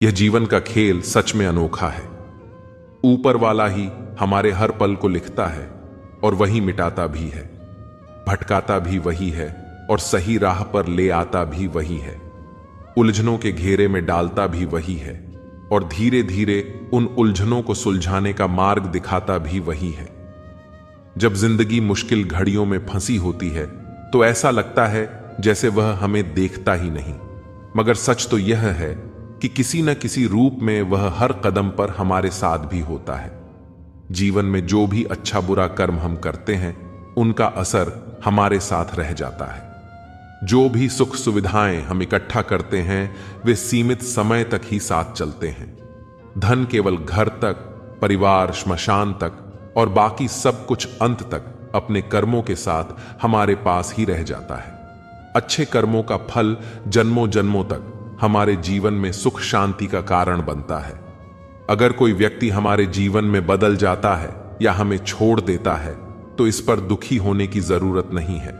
यह जीवन का खेल सच में अनोखा है। ऊपर वाला ही हमारे हर पल को लिखता है और वही मिटाता भी है, भटकाता भी वही है और सही राह पर ले आता भी वही है, उलझनों के घेरे में डालता भी वही है और धीरे धीरे उन उलझनों को सुलझाने का मार्ग दिखाता भी वही है। जब जिंदगी मुश्किल घड़ियों में फंसी होती है तो ऐसा लगता है जैसे वह हमें देखता ही नहीं, मगर सच तो यह है कि किसी न किसी रूप में वह हर कदम पर हमारे साथ भी होता है। जीवन में जो भी अच्छा बुरा कर्म हम करते हैं उनका असर हमारे साथ रह जाता है। जो भी सुख सुविधाएं हम इकट्ठा करते हैं वे सीमित समय तक ही साथ चलते हैं। धन केवल घर तक, परिवार श्मशान तक और बाकी सब कुछ अंत तक अपने कर्मों के साथ हमारे पास ही रह जाता है। अच्छे कर्मों का फल जन्मों जन्मों तक हमारे जीवन में सुख शांति का कारण बनता है। अगर कोई व्यक्ति हमारे जीवन में बदल जाता है या हमें छोड़ देता है तो इस पर दुखी होने की जरूरत नहीं है।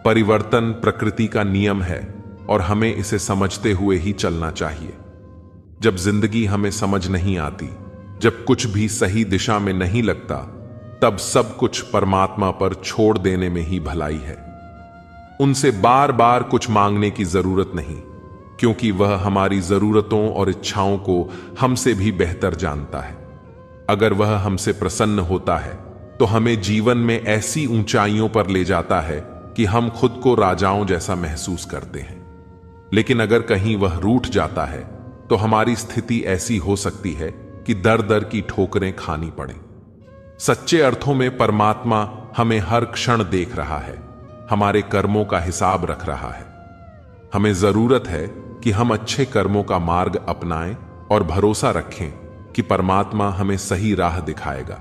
परिवर्तन प्रकृति का नियम है और हमें इसे समझते हुए ही चलना चाहिए। जब जिंदगी हमें समझ नहीं आती, जब कुछ भी सही दिशा में नहीं लगता, तब सब कुछ परमात्मा पर छोड़ देने में ही भलाई है। उनसे बार बार कुछ मांगने की जरूरत नहीं, क्योंकि वह हमारी जरूरतों और इच्छाओं को हमसे भी बेहतर जानता है। अगर वह हमसे प्रसन्न होता है तो हमें जीवन में ऐसी ऊंचाइयों पर ले जाता है कि हम खुद को राजाओं जैसा महसूस करते हैं। लेकिन अगर कहीं वह रूठ जाता है तो हमारी स्थिति ऐसी हो सकती है कि दर दर की ठोकरें खानी पड़े। सच्चे अर्थों में परमात्मा हमें हर क्षण देख रहा है, हमारे कर्मों का हिसाब रख रहा है। हमें जरूरत है कि हम अच्छे कर्मों का मार्ग अपनाएं और भरोसा रखें कि परमात्मा हमें सही राह दिखाएगा,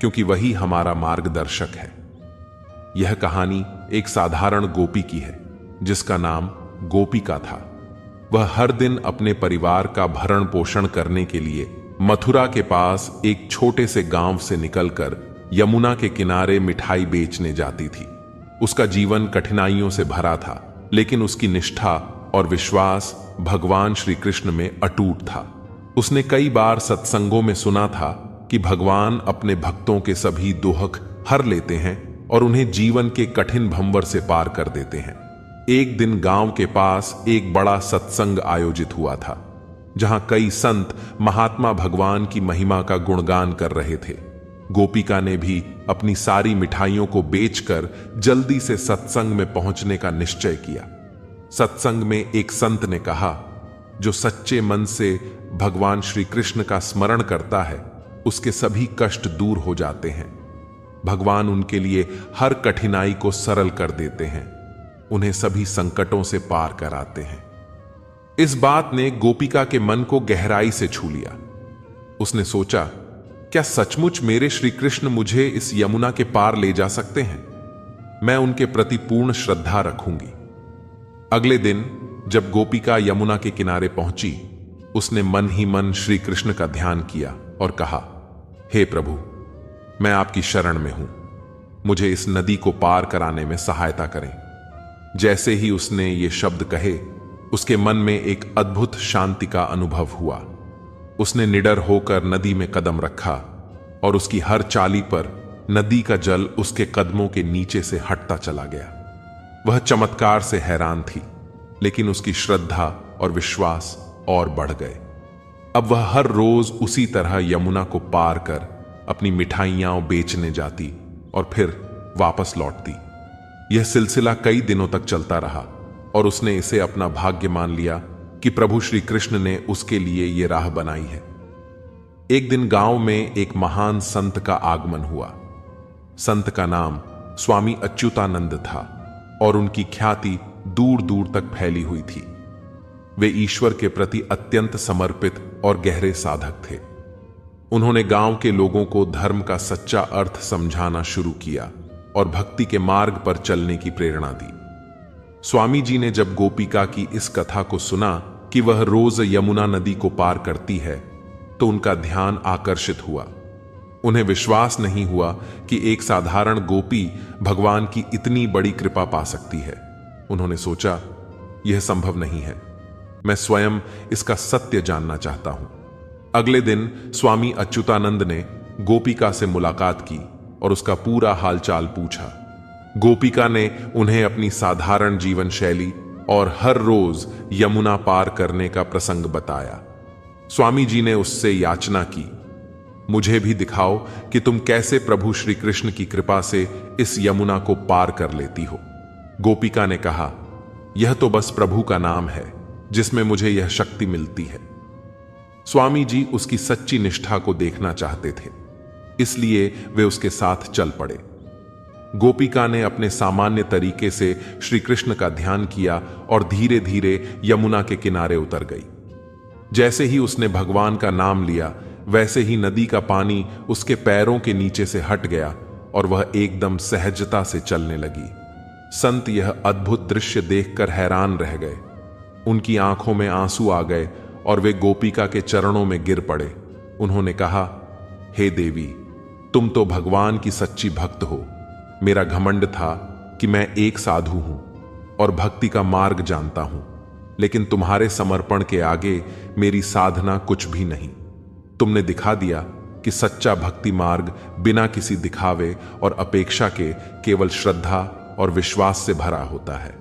क्योंकि वही हमारा मार्गदर्शक है। यह कहानी एक साधारण गोपी की है जिसका नाम गोपिका था। वह हर दिन अपने परिवार का भरण पोषण करने के लिए मथुरा के पास एक छोटे से गांव से निकलकर यमुना के किनारे मिठाई बेचने जाती थी। उसका जीवन कठिनाइयों से भरा था, लेकिन उसकी निष्ठा और विश्वास भगवान श्री कृष्ण में अटूट था। उसने कई बार सत्संगों में सुना था कि भगवान अपने भक्तों के सभी दुख हर लेते हैं और उन्हें जीवन के कठिन भंवर से पार कर देते हैं। एक दिन गांव के पास एक बड़ा सत्संग आयोजित हुआ था, जहां कई संत महात्मा भगवान की महिमा का गुणगान कर रहे थे। गोपिका ने भी अपनी सारी मिठाइयों को बेचकर जल्दी से सत्संग में पहुंचने का निश्चय किया। सत्संग में एक संत ने कहा, जो सच्चे मन से भगवान श्री कृष्ण का स्मरण करता है उसके सभी कष्ट दूर हो जाते हैं। भगवान उनके लिए हर कठिनाई को सरल कर देते हैं, उन्हें सभी संकटों से पार कराते हैं। इस बात ने गोपिका के मन को गहराई से छू लिया। उसने सोचा, क्या सचमुच मेरे श्री कृष्ण मुझे इस यमुना के पार ले जा सकते हैं? मैं उनके प्रति पूर्ण श्रद्धा रखूंगी। अगले दिन जब गोपिका यमुना के किनारे पहुंची, उसने मन ही मन श्री कृष्ण का ध्यान किया और कहा, हे प्रभु, मैं आपकी शरण में हूं, मुझे इस नदी को पार कराने में सहायता करें। जैसे ही उसने ये शब्द कहे, उसके मन में एक अद्भुत शांति का अनुभव हुआ। उसने निडर होकर नदी में कदम रखा और उसकी हर चाली पर नदी का जल उसके कदमों के नीचे से हटता चला गया। वह चमत्कार से हैरान थी, लेकिन उसकी श्रद्धा और विश्वास और बढ़ गए। अब वह हर रोज उसी तरह यमुना को पार कर अपनी मिठाइयां बेचने जाती और फिर वापस लौटती। यह सिलसिला कई दिनों तक चलता रहा और उसने इसे अपना भाग्य मान लिया कि प्रभु श्री कृष्ण ने उसके लिए यह राह बनाई है। एक दिन गांव में एक महान संत का आगमन हुआ। संत का नाम स्वामी अच्युतानंद था और उनकी ख्याति दूर दूर तक फैली हुई थी। वे ईश्वर के प्रति अत्यंत समर्पित और गहरे साधक थे। उन्होंने गांव के लोगों को धर्म का सच्चा अर्थ समझाना शुरू किया और भक्ति के मार्ग पर चलने की प्रेरणा दी। स्वामी जी ने जब गोपिका की इस कथा को सुना कि वह रोज यमुना नदी को पार करती है, तो उनका ध्यान आकर्षित हुआ। उन्हें विश्वास नहीं हुआ कि एक साधारण गोपी भगवान की इतनी बड़ी कृपा पा सकती है। उन्होंने सोचा, यह संभव नहीं है। मैं स्वयं इसका सत्य जानना चाहता हूं। अगले दिन स्वामी अच्युतानंद ने गोपिका से मुलाकात की और उसका पूरा हालचाल पूछा। गोपिका ने उन्हें अपनी साधारण जीवन शैली और हर रोज यमुना पार करने का प्रसंग बताया। स्वामी जी ने उससे याचना की, मुझे भी दिखाओ कि तुम कैसे प्रभु श्री कृष्ण की कृपा से इस यमुना को पार कर लेती हो। गोपिका ने कहा, यह तो बस प्रभु का नाम है जिसमें मुझे यह शक्ति मिलती है। स्वामी जी उसकी सच्ची निष्ठा को देखना चाहते थे, इसलिए वे उसके साथ चल पड़े। गोपिका ने अपने सामान्य तरीके से श्री कृष्ण का ध्यान किया और धीरे धीरे यमुना के किनारे उतर गई। जैसे ही उसने भगवान का नाम लिया, वैसे ही नदी का पानी उसके पैरों के नीचे से हट गया और वह एकदम सहजता से चलने लगी। संत यह अद्भुत दृश्य देखकर हैरान रह गए। उनकी आंखों में आंसू आ गए और वे गोपिका के चरणों में गिर पड़े। उन्होंने कहा, हे देवी, तुम तो भगवान की सच्ची भक्त हो। मेरा घमंड था कि मैं एक साधु हूं और भक्ति का मार्ग जानता हूं, लेकिन तुम्हारे समर्पण के आगे मेरी साधना कुछ भी नहीं। तुमने दिखा दिया कि सच्चा भक्ति मार्ग बिना किसी दिखावे और अपेक्षा के केवल श्रद्धा और विश्वास से भरा होता है।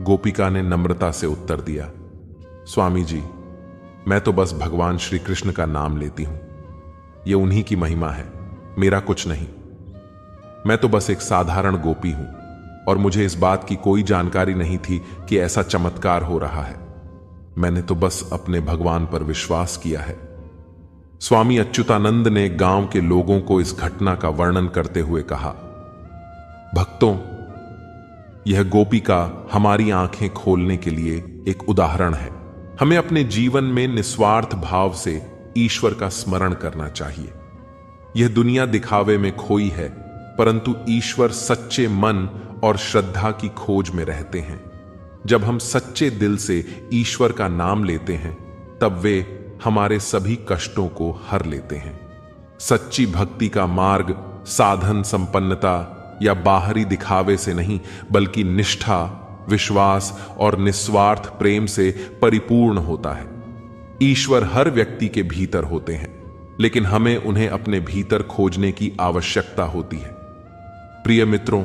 गोपिका ने नम्रता से उत्तर दिया, स्वामी जी, मैं तो बस भगवान श्री कृष्ण का नाम लेती हूं। यह उन्हीं की महिमा है, मेरा कुछ नहीं। मैं तो बस एक साधारण गोपी हूं और मुझे इस बात की कोई जानकारी नहीं थी कि ऐसा चमत्कार हो रहा है। मैंने तो बस अपने भगवान पर विश्वास किया है। स्वामी अच्युतानंद ने गांव के लोगों को इस घटना का वर्णन करते हुए कहा, भक्तों, यह गोपिका हमारी आंखें खोलने के लिए एक उदाहरण है। हमें अपने जीवन में निस्वार्थ भाव से ईश्वर का स्मरण करना चाहिए। यह दुनिया दिखावे में खोई है, परंतु ईश्वर सच्चे मन और श्रद्धा की खोज में रहते हैं। जब हम सच्चे दिल से ईश्वर का नाम लेते हैं, तब वे हमारे सभी कष्टों को हर लेते हैं। सच्ची भक्ति का मार्ग साधन संपन्नता या बाहरी दिखावे से नहीं, बल्कि निष्ठा, विश्वास और निस्वार्थ प्रेम से परिपूर्ण होता है। ईश्वर हर व्यक्ति के भीतर होते हैं, लेकिन हमें उन्हें अपने भीतर खोजने की आवश्यकता होती है। प्रिय मित्रों,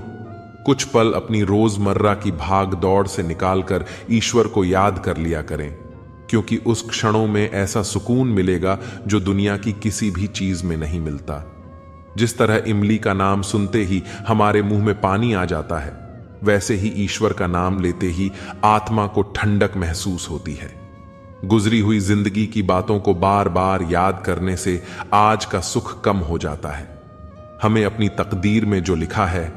कुछ पल अपनी रोजमर्रा की भाग दौड़ से निकालकर ईश्वर को याद कर लिया करें, क्योंकि उस क्षणों में ऐसा सुकून मिलेगा जो दुनिया की किसी भी चीज में नहीं मिलता। जिस तरह इमली का नाम सुनते ही हमारे मुंह में पानी आ जाता है, वैसे ही ईश्वर का नाम लेते ही आत्मा को ठंडक महसूस होती है। गुजरी हुई जिंदगी की बातों को बार बार याद करने से आज का सुख कम हो जाता है। हमें अपनी तकदीर में जो लिखा है,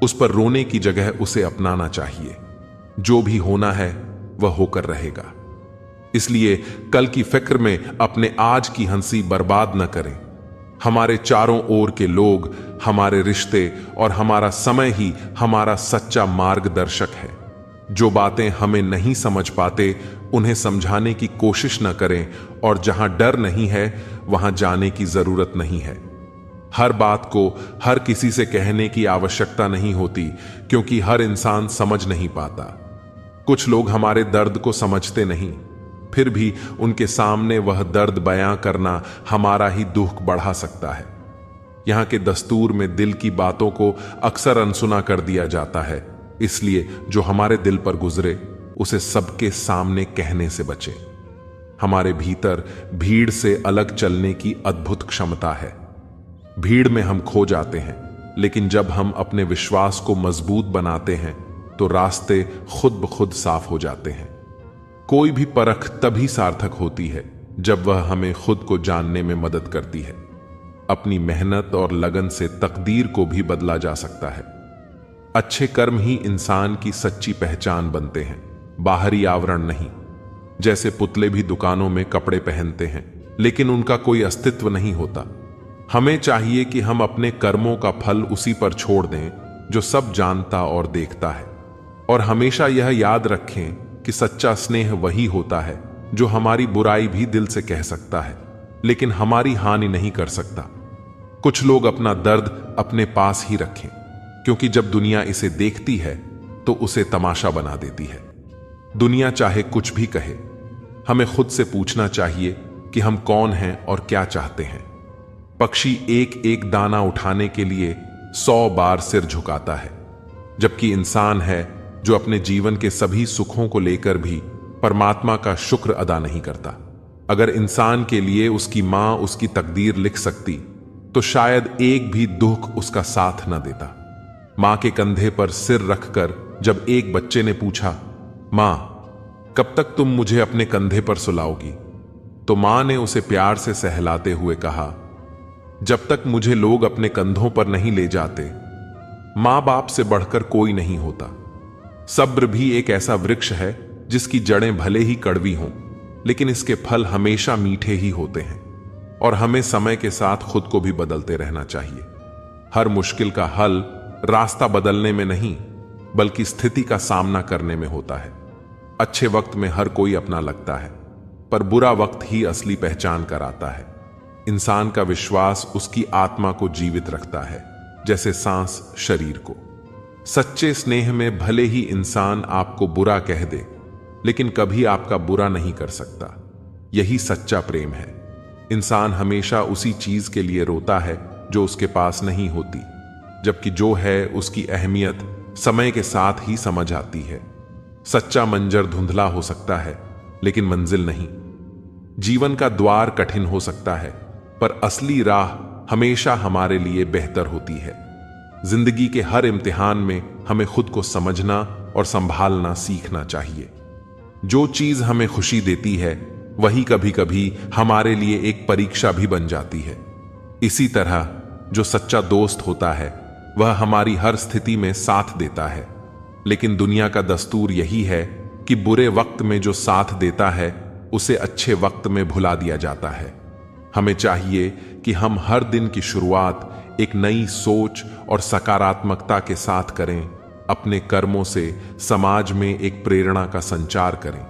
उस पर रोने की जगह उसे अपनाना चाहिए। जो भी होना है वह होकर रहेगा। इसलिए कल की फिक्र में अपने आज की हंसी बर्बाद न करें। हमारे चारों ओर के लोग, हमारे रिश्ते और हमारा समय ही हमारा सच्चा मार्गदर्शक है। जो बातें हमें नहीं समझ पाते, उन्हें समझाने की कोशिश न करें, और जहां डर नहीं है वहां जाने की जरूरत नहीं है। हर बात को हर किसी से कहने की आवश्यकता नहीं होती, क्योंकि हर इंसान समझ नहीं पाता। कुछ लोग हमारे दर्द को समझते नहीं, फिर भी उनके सामने वह दर्द बयां करना हमारा ही दुख बढ़ा सकता है। यहां के दस्तूर में दिल की बातों को अक्सर अनसुना कर दिया जाता है, इसलिए जो हमारे दिल पर गुजरे उसे सबके सामने कहने से बचे। हमारे भीतर भीड़ से अलग चलने की अद्भुत क्षमता है। भीड़ में हम खो जाते हैं, लेकिन जब हम अपने विश्वास को मजबूत बनाते हैं तो रास्ते खुद ब खुद साफ हो जाते हैं। कोई भी परख तभी सार्थक होती है जब वह हमें खुद को जानने में मदद करती है। अपनी मेहनत और लगन से तकदीर को भी बदला जा सकता है। अच्छे कर्म ही इंसान की सच्ची पहचान बनते हैं, बाहरी आवरण नहीं। जैसे पुतले भी दुकानों में कपड़े पहनते हैं, लेकिन उनका कोई अस्तित्व नहीं होता। हमें चाहिए कि हम अपने कर्मों का फल उसी पर छोड़ दें जो सब जानता और देखता है, और हमेशा यह याद रखें कि सच्चा स्नेह वही होता है जो हमारी बुराई भी दिल से कह सकता है, लेकिन हमारी हानि नहीं कर सकता। कुछ लोग अपना दर्द अपने पास ही रखें, क्योंकि जब दुनिया इसे देखती है तो उसे तमाशा बना देती है। दुनिया चाहे कुछ भी कहे, हमें खुद से पूछना चाहिए कि हम कौन हैं और क्या चाहते हैं। पक्षी एक एक दाना उठाने के लिए 100 बार सिर झुकाता है, जबकि इंसान है जो अपने जीवन के सभी सुखों को लेकर भी परमात्मा का शुक्र अदा नहीं करता। अगर इंसान के लिए उसकी मां उसकी तकदीर लिख सकती तो शायद एक भी दुख उसका साथ न देता। मां के कंधे पर सिर रखकर जब एक बच्चे ने पूछा, मां कब तक तुम मुझे अपने कंधे पर सुलाओगी, तो मां ने उसे प्यार से सहलाते हुए कहा, जब तक मुझे लोग अपने कंधों पर नहीं ले जाते, मां बाप से बढ़कर कोई नहीं होता। सब्र भी एक ऐसा वृक्ष है जिसकी जड़ें भले ही कड़वी हों, लेकिन इसके फल हमेशा मीठे ही होते हैं। और हमें समय के साथ खुद को भी बदलते रहना चाहिए। हर मुश्किल का हल रास्ता बदलने में नहीं, बल्कि स्थिति का सामना करने में होता है। अच्छे वक्त में हर कोई अपना लगता है, पर बुरा वक्त ही असली पहचान कराता है। इंसान का विश्वास उसकी आत्मा को जीवित रखता है, जैसे सांस शरीर को। सच्चे स्नेह में भले ही इंसान आपको बुरा कह दे, लेकिन कभी आपका बुरा नहीं कर सकता। यही सच्चा प्रेम है। इंसान हमेशा उसी चीज के लिए रोता है जो उसके पास नहीं होती, जबकि जो है उसकी अहमियत समय के साथ ही समझ आती है। सच्चा मंजर धुंधला हो सकता है, लेकिन मंजिल नहीं। जीवन का द्वार कठिन हो सकता है, पर असली राह हमेशा हमारे लिए बेहतर होती है। जिंदगी के हर इम्तिहान में हमें खुद को समझना और संभालना सीखना चाहिए। जो चीज हमें खुशी देती है वही कभी कभी हमारे लिए एक परीक्षा भी बन जाती है। इसी तरह जो सच्चा दोस्त होता है वह हमारी हर स्थिति में साथ देता है, लेकिन दुनिया का दस्तूर यही है कि बुरे वक्त में जो साथ देता है उसे अच्छे वक्त में भुला दिया जाता है। हमें चाहिए कि हम हर दिन की शुरुआत एक नई सोच और सकारात्मकता के साथ करें। अपने कर्मों से समाज में एक प्रेरणा का संचार करें।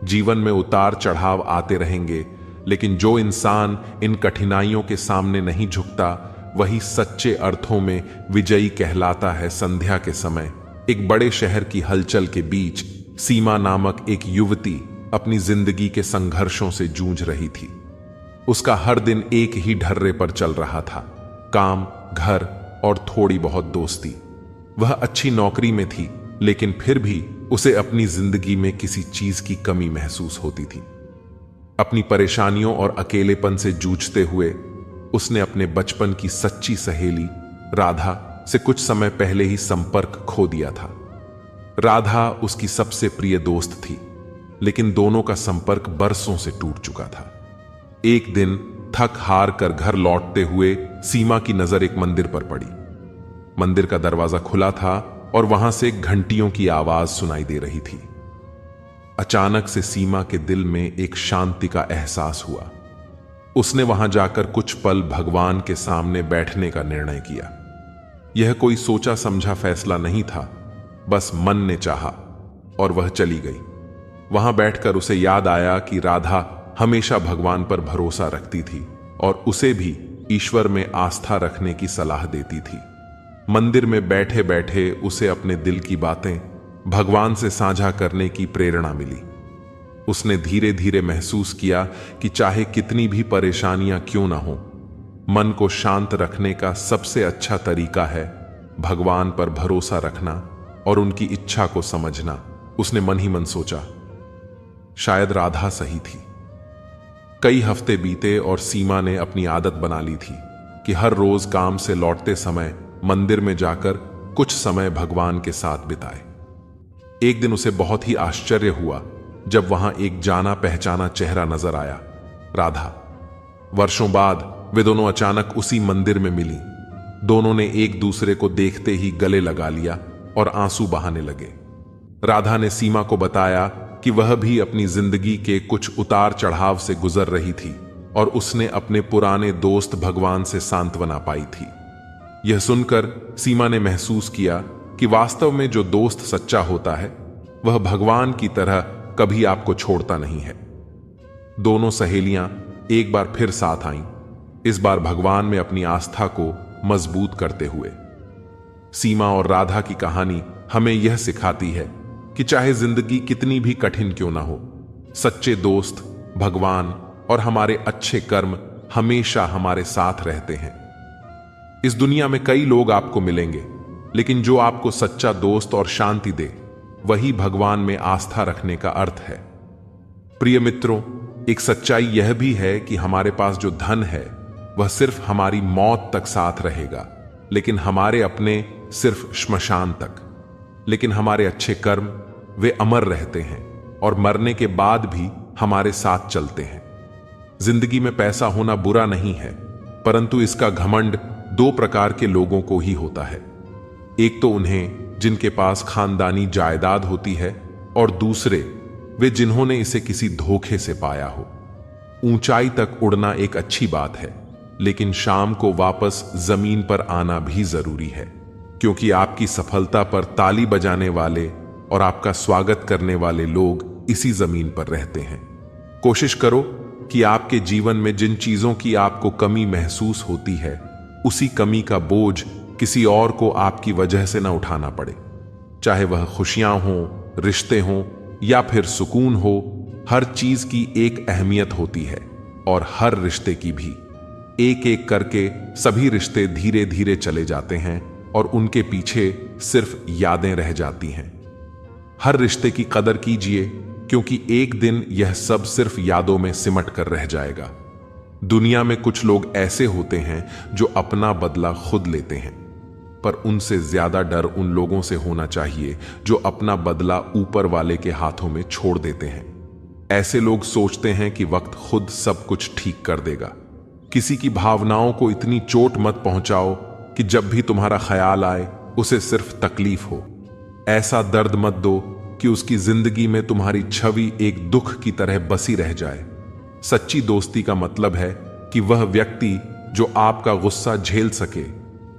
जीवन में उतार चढ़ाव आते रहेंगे, लेकिन जो इंसान इन कठिनाइयों के सामने नहीं झुकता वही सच्चे अर्थों में विजयी कहलाता है। संध्या के समय एक बड़े शहर की हलचल के बीच सीमा नामक एक युवती अपनी जिंदगी के संघर्षों से जूझ रही थी। उसका हर दिन एक ही ढर्रे पर चल रहा था, काम, घर और थोड़ी बहुत दोस्ती। वह अच्छी नौकरी में थी, लेकिन फिर भी उसे अपनी जिंदगी में किसी चीज की कमी महसूस होती थी। अपनी परेशानियों और अकेलेपन से जूझते हुए उसने अपने बचपन की सच्ची सहेली राधा से कुछ समय पहले ही संपर्क खो दिया था। राधा उसकी सबसे प्रिय दोस्त थी, लेकिन दोनों का संपर्क बरसों से टूट चुका था। एक दिन थक हार कर घर लौटते हुए सीमा की नजर एक मंदिर पर पड़ी। मंदिर का दरवाजा खुला था और वहां से घंटियों की आवाज सुनाई दे रही थी। अचानक से सीमा के दिल में एक शांति का एहसास हुआ। उसने वहां जाकर कुछ पल भगवान के सामने बैठने का निर्णय किया। यह कोई सोचा समझा फैसला नहीं था, बस मन ने चाहा और वह चली गई। वहां बैठकर उसे याद आया कि राधा हमेशा भगवान पर भरोसा रखती थी और उसे भी ईश्वर में आस्था रखने की सलाह देती थी। मंदिर में बैठे बैठे उसे अपने दिल की बातें भगवान से साझा करने की प्रेरणा मिली। उसने धीरे धीरे महसूस किया कि चाहे कितनी भी परेशानियां क्यों ना हो, मन को शांत रखने का सबसे अच्छा तरीका है भगवान पर भरोसा रखना और उनकी इच्छा को समझना। उसने मन ही मन सोचा, शायद राधा सही थी। कई हफ्ते बीते और सीमा ने अपनी आदत बना ली थी कि हर रोज काम से लौटते समय मंदिर में जाकर कुछ समय भगवान के साथ बिताए। एक दिन उसे बहुत ही आश्चर्य हुआ जब वहां एक जाना पहचाना चेहरा नजर आया, राधा। वर्षों बाद वे दोनों अचानक उसी मंदिर में मिली। दोनों ने एक दूसरे को देखते ही गले लगा लिया और आंसू बहाने लगे। राधा ने सीमा को बताया कि वह भी अपनी जिंदगी के कुछ उतार चढ़ाव से गुजर रही थी और उसने अपने पुराने दोस्त भगवान से सांत्वना पाई थी। यह सुनकर सीमा ने महसूस किया कि वास्तव में जो दोस्त सच्चा होता है वह भगवान की तरह कभी आपको छोड़ता नहीं है। दोनों सहेलियां एक बार फिर साथ आईं, इस बार भगवान में अपनी आस्था को मजबूत करते हुए। सीमा और राधा की कहानी हमें यह सिखाती है कि चाहे जिंदगी कितनी भी कठिन क्यों ना हो, सच्चे दोस्त, भगवान और हमारे अच्छे कर्म हमेशा हमारे साथ रहते हैं। इस दुनिया में कई लोग आपको मिलेंगे, लेकिन जो आपको सच्चा दोस्त और शांति दे, वही भगवान में आस्था रखने का अर्थ है। प्रिय मित्रों, एक सच्चाई यह भी है कि हमारे पास जो धन है वह सिर्फ हमारी मौत तक साथ रहेगा, लेकिन हमारे अपने सिर्फ श्मशान तक। लेकिन हमारे अच्छे कर्म वे अमर रहते हैं और मरने के बाद भी हमारे साथ चलते हैं। जिंदगी में पैसा होना बुरा नहीं है, परंतु इसका घमंड दो प्रकार के लोगों को ही होता है। एक तो उन्हें जिनके पास खानदानी जायदाद होती है, और दूसरे वे जिन्होंने इसे किसी धोखे से पाया हो। ऊंचाई तक उड़ना एक अच्छी बात है, लेकिन शाम को वापस जमीन पर आना भी जरूरी है, क्योंकि आपकी सफलता पर ताली बजाने वाले और आपका स्वागत करने वाले लोग इसी जमीन पर रहते हैं। कोशिश करो कि आपके जीवन में जिन चीजों की आपको कमी महसूस होती है, उसी कमी का बोझ किसी और को आपकी वजह से न उठाना पड़े। चाहे वह खुशियां हों, रिश्ते हों या फिर सुकून हो, हर चीज की एक अहमियत होती है, और हर रिश्ते की भी। एक एक करके सभी रिश्ते धीरे धीरे चले जाते हैं और उनके पीछे सिर्फ यादें रह जाती हैं। हर रिश्ते की कदर कीजिए, क्योंकि एक दिन यह सब सिर्फ यादों में सिमट कर रह जाएगा। दुनिया में कुछ लोग ऐसे होते हैं जो अपना बदला खुद लेते हैं, पर उनसे ज्यादा डर उन लोगों से होना चाहिए जो अपना बदला ऊपर वाले के हाथों में छोड़ देते हैं। ऐसे लोग सोचते हैं कि वक्त खुद सब कुछ ठीक कर देगा। किसी की भावनाओं को इतनी चोट मत पहुंचाओ कि जब भी तुम्हारा ख्याल आए उसे सिर्फ तकलीफ हो। ऐसा दर्द मत दो कि उसकी जिंदगी में तुम्हारी छवि एक दुख की तरह बसी रह जाए। सच्ची दोस्ती का मतलब है कि वह व्यक्ति जो आपका गुस्सा झेल सके,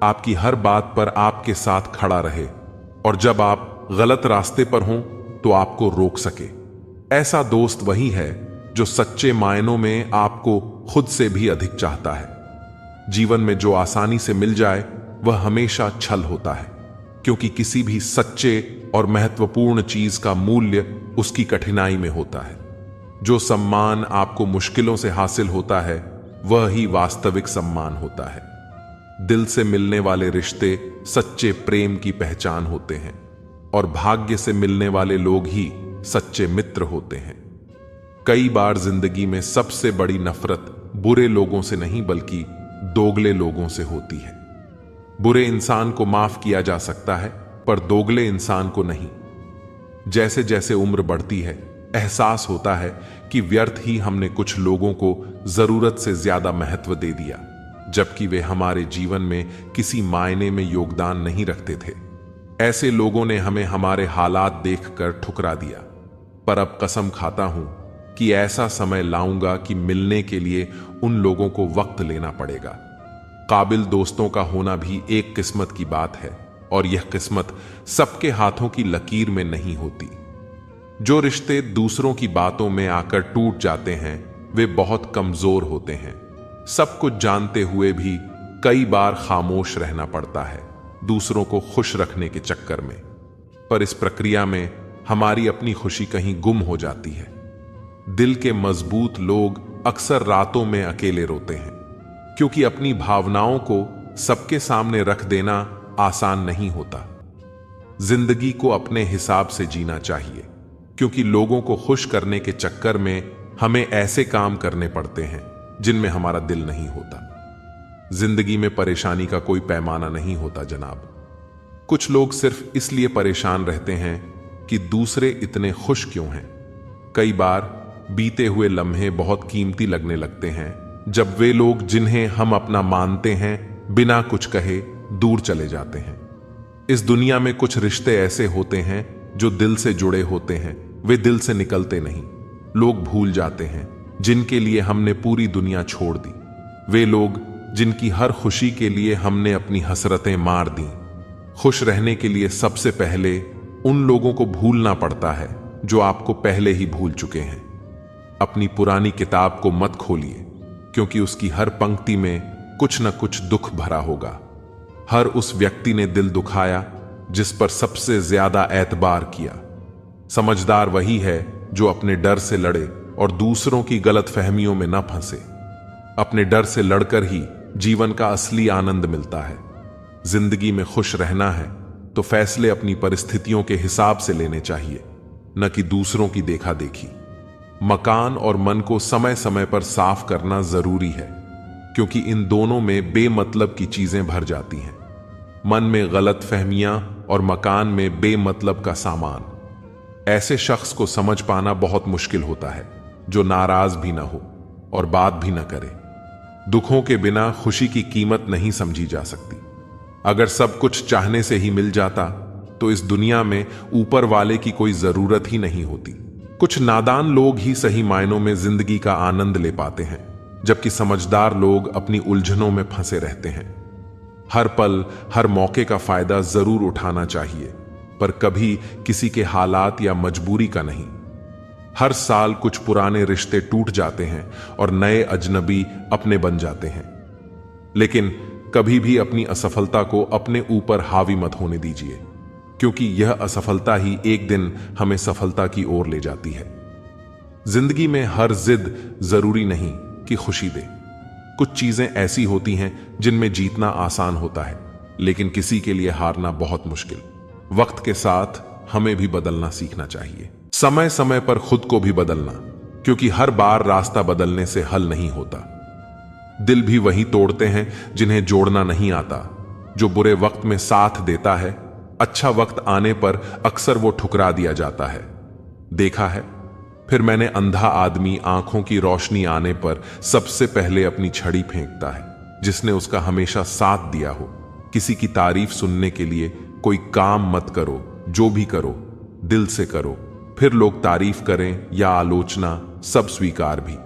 आपकी हर बात पर आपके साथ खड़ा रहे, और जब आप गलत रास्ते पर हों तो आपको रोक सके। ऐसा दोस्त वही है जो सच्चे मायनों में आपको खुद से भी अधिक चाहता है। जीवन में जो आसानी से मिल जाए वह हमेशा छल होता है, क्योंकि किसी भी सच्चे और महत्वपूर्ण चीज का मूल्य उसकी कठिनाई में होता है। जो सम्मान आपको मुश्किलों से हासिल होता है, वह ही वास्तविक सम्मान होता है। दिल से मिलने वाले रिश्ते सच्चे प्रेम की पहचान होते हैं, और भाग्य से मिलने वाले लोग ही सच्चे मित्र होते हैं। कई बार जिंदगी में सबसे बड़ी नफरत बुरे लोगों से नहीं, बल्कि दोगले लोगों से होती है। बुरे इंसान को माफ किया जा सकता है, पर दोगले इंसान को नहीं। जैसे जैसे उम्र बढ़ती है, एहसास होता है कि व्यर्थ ही हमने कुछ लोगों को जरूरत से ज्यादा महत्व दे दिया, जबकि वे हमारे जीवन में किसी मायने में योगदान नहीं रखते थे। ऐसे लोगों ने हमें हमारे हालात देखकर ठुकरा दिया, पर अब कसम खाता हूं कि ऐसा समय लाऊंगा कि मिलने के लिए उन लोगों को वक्त लेना पड़ेगा। काबिल दोस्तों का होना भी एक किस्मत की बात है, और यह किस्मत सबके हाथों की लकीर में नहीं होती। जो रिश्ते दूसरों की बातों में आकर टूट जाते हैं, वे बहुत कमजोर होते हैं। सब कुछ जानते हुए भी कई बार खामोश रहना पड़ता है, दूसरों को खुश रखने के चक्कर में। पर इस प्रक्रिया में हमारी अपनी खुशी कहीं गुम हो जाती है। दिल के मजबूत लोग अक्सर रातों में अकेले रोते हैं, क्योंकि अपनी भावनाओं को सबके सामने रख देना आसान नहीं होता। जिंदगी को अपने हिसाब से जीना चाहिए, क्योंकि लोगों को खुश करने के चक्कर में हमें ऐसे काम करने पड़ते हैं जिनमें हमारा दिल नहीं होता। जिंदगी में परेशानी का कोई पैमाना नहीं होता जनाब। कुछ लोग सिर्फ इसलिए परेशान रहते हैं कि दूसरे इतने खुश क्यों हैं। कई बार बीते हुए लम्हे बहुत कीमती लगने लगते हैं जब वे लोग जिन्हें हम अपना मानते हैं बिना कुछ कहे दूर चले जाते हैं। इस दुनिया में कुछ रिश्ते ऐसे होते हैं जो दिल से जुड़े होते हैं, वे दिल से निकलते नहीं। लोग भूल जाते हैं जिनके लिए हमने पूरी दुनिया छोड़ दी, वे लोग जिनकी हर खुशी के लिए हमने अपनी हसरतें मार दी। खुश रहने के लिए सबसे पहले उन लोगों को भूलना पड़ता है जो आपको पहले ही भूल चुके हैं। अपनी पुरानी किताब को मत खोलिए, क्योंकि उसकी हर पंक्ति में कुछ न कुछ दुख भरा होगा। हर उस व्यक्ति ने दिल दुखाया जिस पर सबसे ज्यादा एतबार किया। समझदार वही है जो अपने डर से लड़े और दूसरों की गलतफहमियों में न फंसे। अपने डर से लड़कर ही जीवन का असली आनंद मिलता है। जिंदगी में खुश रहना है तो फैसले अपनी परिस्थितियों के हिसाब से लेने चाहिए, न कि दूसरों की देखा देखी। मकान और मन को समय समय पर साफ करना जरूरी है, क्योंकि इन दोनों में बेमतलब की चीजें भर जाती हैं। मन में गलत फहमियां और मकान में बेमतलब का सामान। ऐसे शख्स को समझ पाना बहुत मुश्किल होता है जो नाराज भी ना हो और बात भी ना करे। दुखों के बिना खुशी की कीमत नहीं समझी जा सकती। अगर सब कुछ चाहने से ही मिल जाता तो इस दुनिया में ऊपर वाले की कोई जरूरत ही नहीं होती। कुछ नादान लोग ही सही मायनों में जिंदगी का आनंद ले पाते हैं, जबकि समझदार लोग अपनी उलझनों में फंसे रहते हैं। हर पल हर मौके का फायदा जरूर उठाना चाहिए, पर कभी किसी के हालात या मजबूरी का नहीं। हर साल कुछ पुराने रिश्ते टूट जाते हैं और नए अजनबी अपने बन जाते हैं, लेकिन कभी भी अपनी असफलता को अपने ऊपर हावी मत होने दीजिए, क्योंकि यह असफलता ही एक दिन हमें सफलता की ओर ले जाती है। जिंदगी में हर जिद जरूरी नहीं कि खुशी दे। कुछ चीजें ऐसी होती हैं जिनमें जीतना आसान होता है, लेकिन किसी के लिए हारना बहुत मुश्किल। वक्त के साथ हमें भी बदलना सीखना चाहिए, समय समय पर खुद को भी बदलना, क्योंकि हर बार रास्ता बदलने से हल नहीं होता। दिल भी वही तोड़ते हैं जिन्हें जोड़ना नहीं आता। जो बुरे वक्त में साथ देता है, अच्छा वक्त आने पर अक्सर वो ठुकरा दिया जाता है। देखा है, फिर मैंने अंधा आदमी आंखों की रोशनी आने पर सबसे पहले अपनी छड़ी फेंकता है, जिसने उसका हमेशा साथ दिया हो। किसी की तारीफ सुनने के लिए कोई काम मत करो, जो भी करो दिल से करो, फिर लोग तारीफ करें या आलोचना सब स्वीकार भी।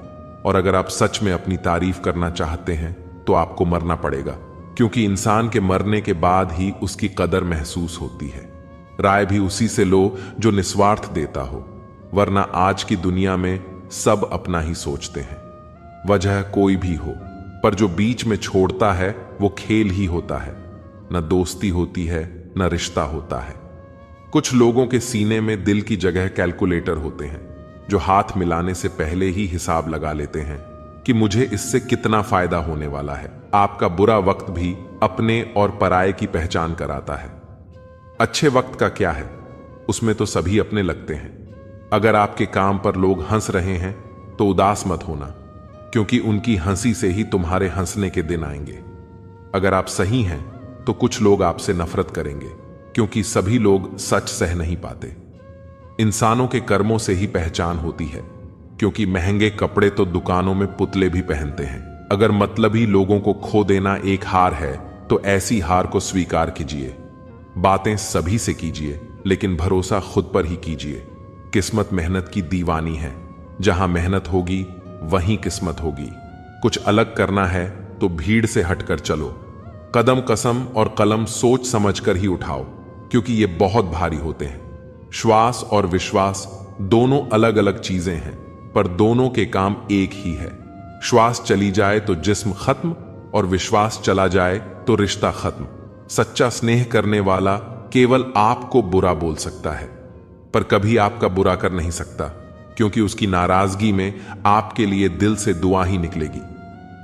और अगर आप सच में अपनी तारीफ करना चाहते हैं तो आपको मरना पड़ेगा, क्योंकि इंसान के मरने के बाद ही उसकी कदर महसूस होती है। राय भी उसी से लो जो निस्वार्थ देता हो, वरना आज की दुनिया में सब अपना ही सोचते हैं। वजह कोई भी हो, पर जो बीच में छोड़ता है वो खेल ही होता है। न दोस्ती होती है न रिश्ता होता है। कुछ लोगों के सीने में दिल की जगह कैलकुलेटर होते हैं, जो हाथ मिलाने से पहले ही हिसाब लगा लेते हैं कि मुझे इससे कितना फायदा होने वाला है। आपका बुरा वक्त भी अपने और पराये की पहचान कराता है। अच्छे वक्त का क्या है, उसमें तो सभी अपने लगते हैं। अगर आपके काम पर लोग हंस रहे हैं तो उदास मत होना, क्योंकि उनकी हंसी से ही तुम्हारे हंसने के दिन आएंगे। अगर आप सही हैं तो कुछ लोग आपसे नफरत करेंगे, क्योंकि सभी लोग सच सह नहीं पाते। इंसानों के कर्मों से ही पहचान होती है, क्योंकि महंगे कपड़े तो दुकानों में पुतले भी पहनते हैं। अगर मतलबी लोगों को खो देना एक हार है तो ऐसी हार को स्वीकार कीजिए। बातें सभी से कीजिए, लेकिन भरोसा खुद पर ही कीजिए। किस्मत मेहनत की दीवानी है, जहां मेहनत होगी वहीं किस्मत होगी। कुछ अलग करना है तो भीड़ से हटकर चलो। कदम कसम और कलम सोच समझकर ही उठाओ, क्योंकि ये बहुत भारी होते हैं। श्वास और विश्वास दोनों अलग अलग चीजें हैं, पर दोनों के काम एक ही है। श्वास चली जाए तो जिस्म खत्म, और विश्वास चला जाए तो रिश्ता खत्म। सच्चा स्नेह करने वाला केवल आपको बुरा बोल सकता है, पर कभी आपका बुरा कर नहीं सकता, क्योंकि उसकी नाराजगी में आपके लिए दिल से दुआ ही निकलेगी।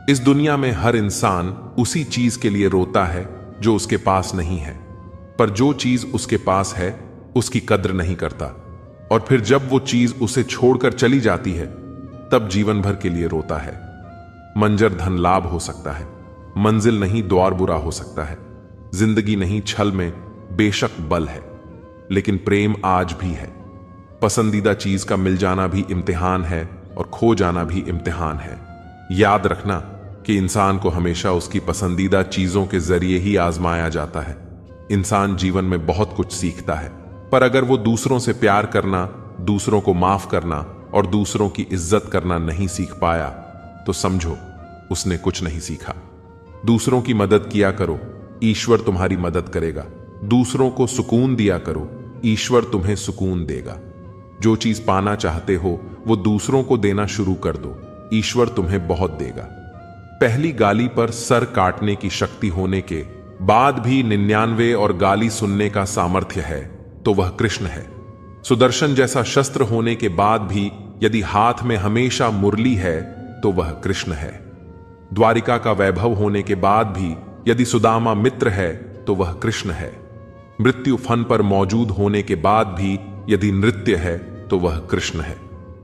इस दुनिया में हर इंसान उसी चीज के लिए रोता है जो उसके पास नहीं है, पर जो चीज उसके पास है उसकी कद्र नहीं करता, और फिर जब वो चीज उसे छोड़कर चली जाती है तब जीवन भर के लिए रोता है। मंजर धन लाभ हो सकता है, मंजिल नहीं द्वार बुरा हो सकता है। जिंदगी नहीं छल में बेशक बल है, लेकिन प्रेम आज भी है। पसंदीदा चीज का मिल जाना भी इम्तिहान है और खो जाना भी इम्तिहान है। याद रखना कि इंसान को हमेशा उसकी पसंदीदा चीजों के जरिए ही आजमाया जाता है। इंसान जीवन में बहुत कुछ सीखता है, पर अगर वो दूसरों से प्यार करना, दूसरों को माफ करना और दूसरों की इज्जत करना नहीं सीख पाया, तो समझो उसने कुछ नहीं सीखा। दूसरों की मदद किया करो, ईश्वर तुम्हारी मदद करेगा। दूसरों को सुकून दिया करो, ईश्वर तुम्हें सुकून देगा। जो चीज पाना चाहते हो वो दूसरों को देना शुरू कर दो, ईश्वर तुम्हें बहुत देगा। पहली गाली पर सर काटने की शक्ति होने के बाद भी 99 और गाली सुनने का सामर्थ्य है तो वह कृष्ण है। सुदर्शन जैसा शस्त्र होने के बाद भी यदि हाथ में हमेशा मुरली है तो वह कृष्ण है। द्वारिका का वैभव होने के बाद भी यदि सुदामा मित्र है तो वह कृष्ण है। मृत्यु फन पर मौजूद होने के बाद भी यदि नृत्य है तो वह कृष्ण है।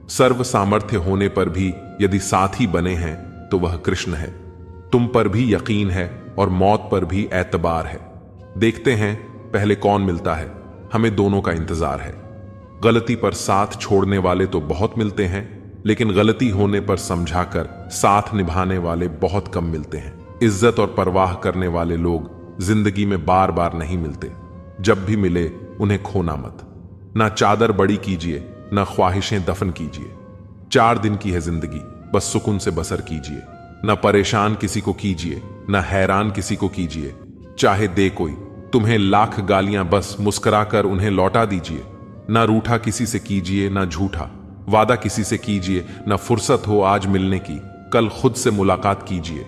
सर्व सामर्थ्य होने पर भी यदि साथी बने हैं तो वह कृष्ण है। तुम पर भी यकीन है और मौत पर भी एतबार है। देखते हैं पहले कौन मिलता है, हमें दोनों का इंतजार है। गलती पर साथ छोड़ने वाले तो बहुत मिलते हैं, लेकिन गलती होने पर समझाकर साथ निभाने वाले बहुत कम मिलते हैं। इज्जत और परवाह करने वाले लोग जिंदगी में बार बार नहीं मिलते। जब भी मिले उन्हें खोना मत। ना चादर बड़ी कीजिए, ना ख्वाहिशें दफन कीजिए। 4 दिन की है जिंदगी, बस सुकून से बसर कीजिए। ना परेशान किसी को कीजिए, ना हैरान किसी को कीजिए। चाहे दे कोई तुम्हें लाख गालियां, बस मुस्कुराकर उन्हें लौटा दीजिए। ना रूठा किसी से कीजिए, ना झूठा वादा किसी से कीजिए। ना फुर्सत हो आज मिलने की, कल खुद से मुलाकात कीजिए।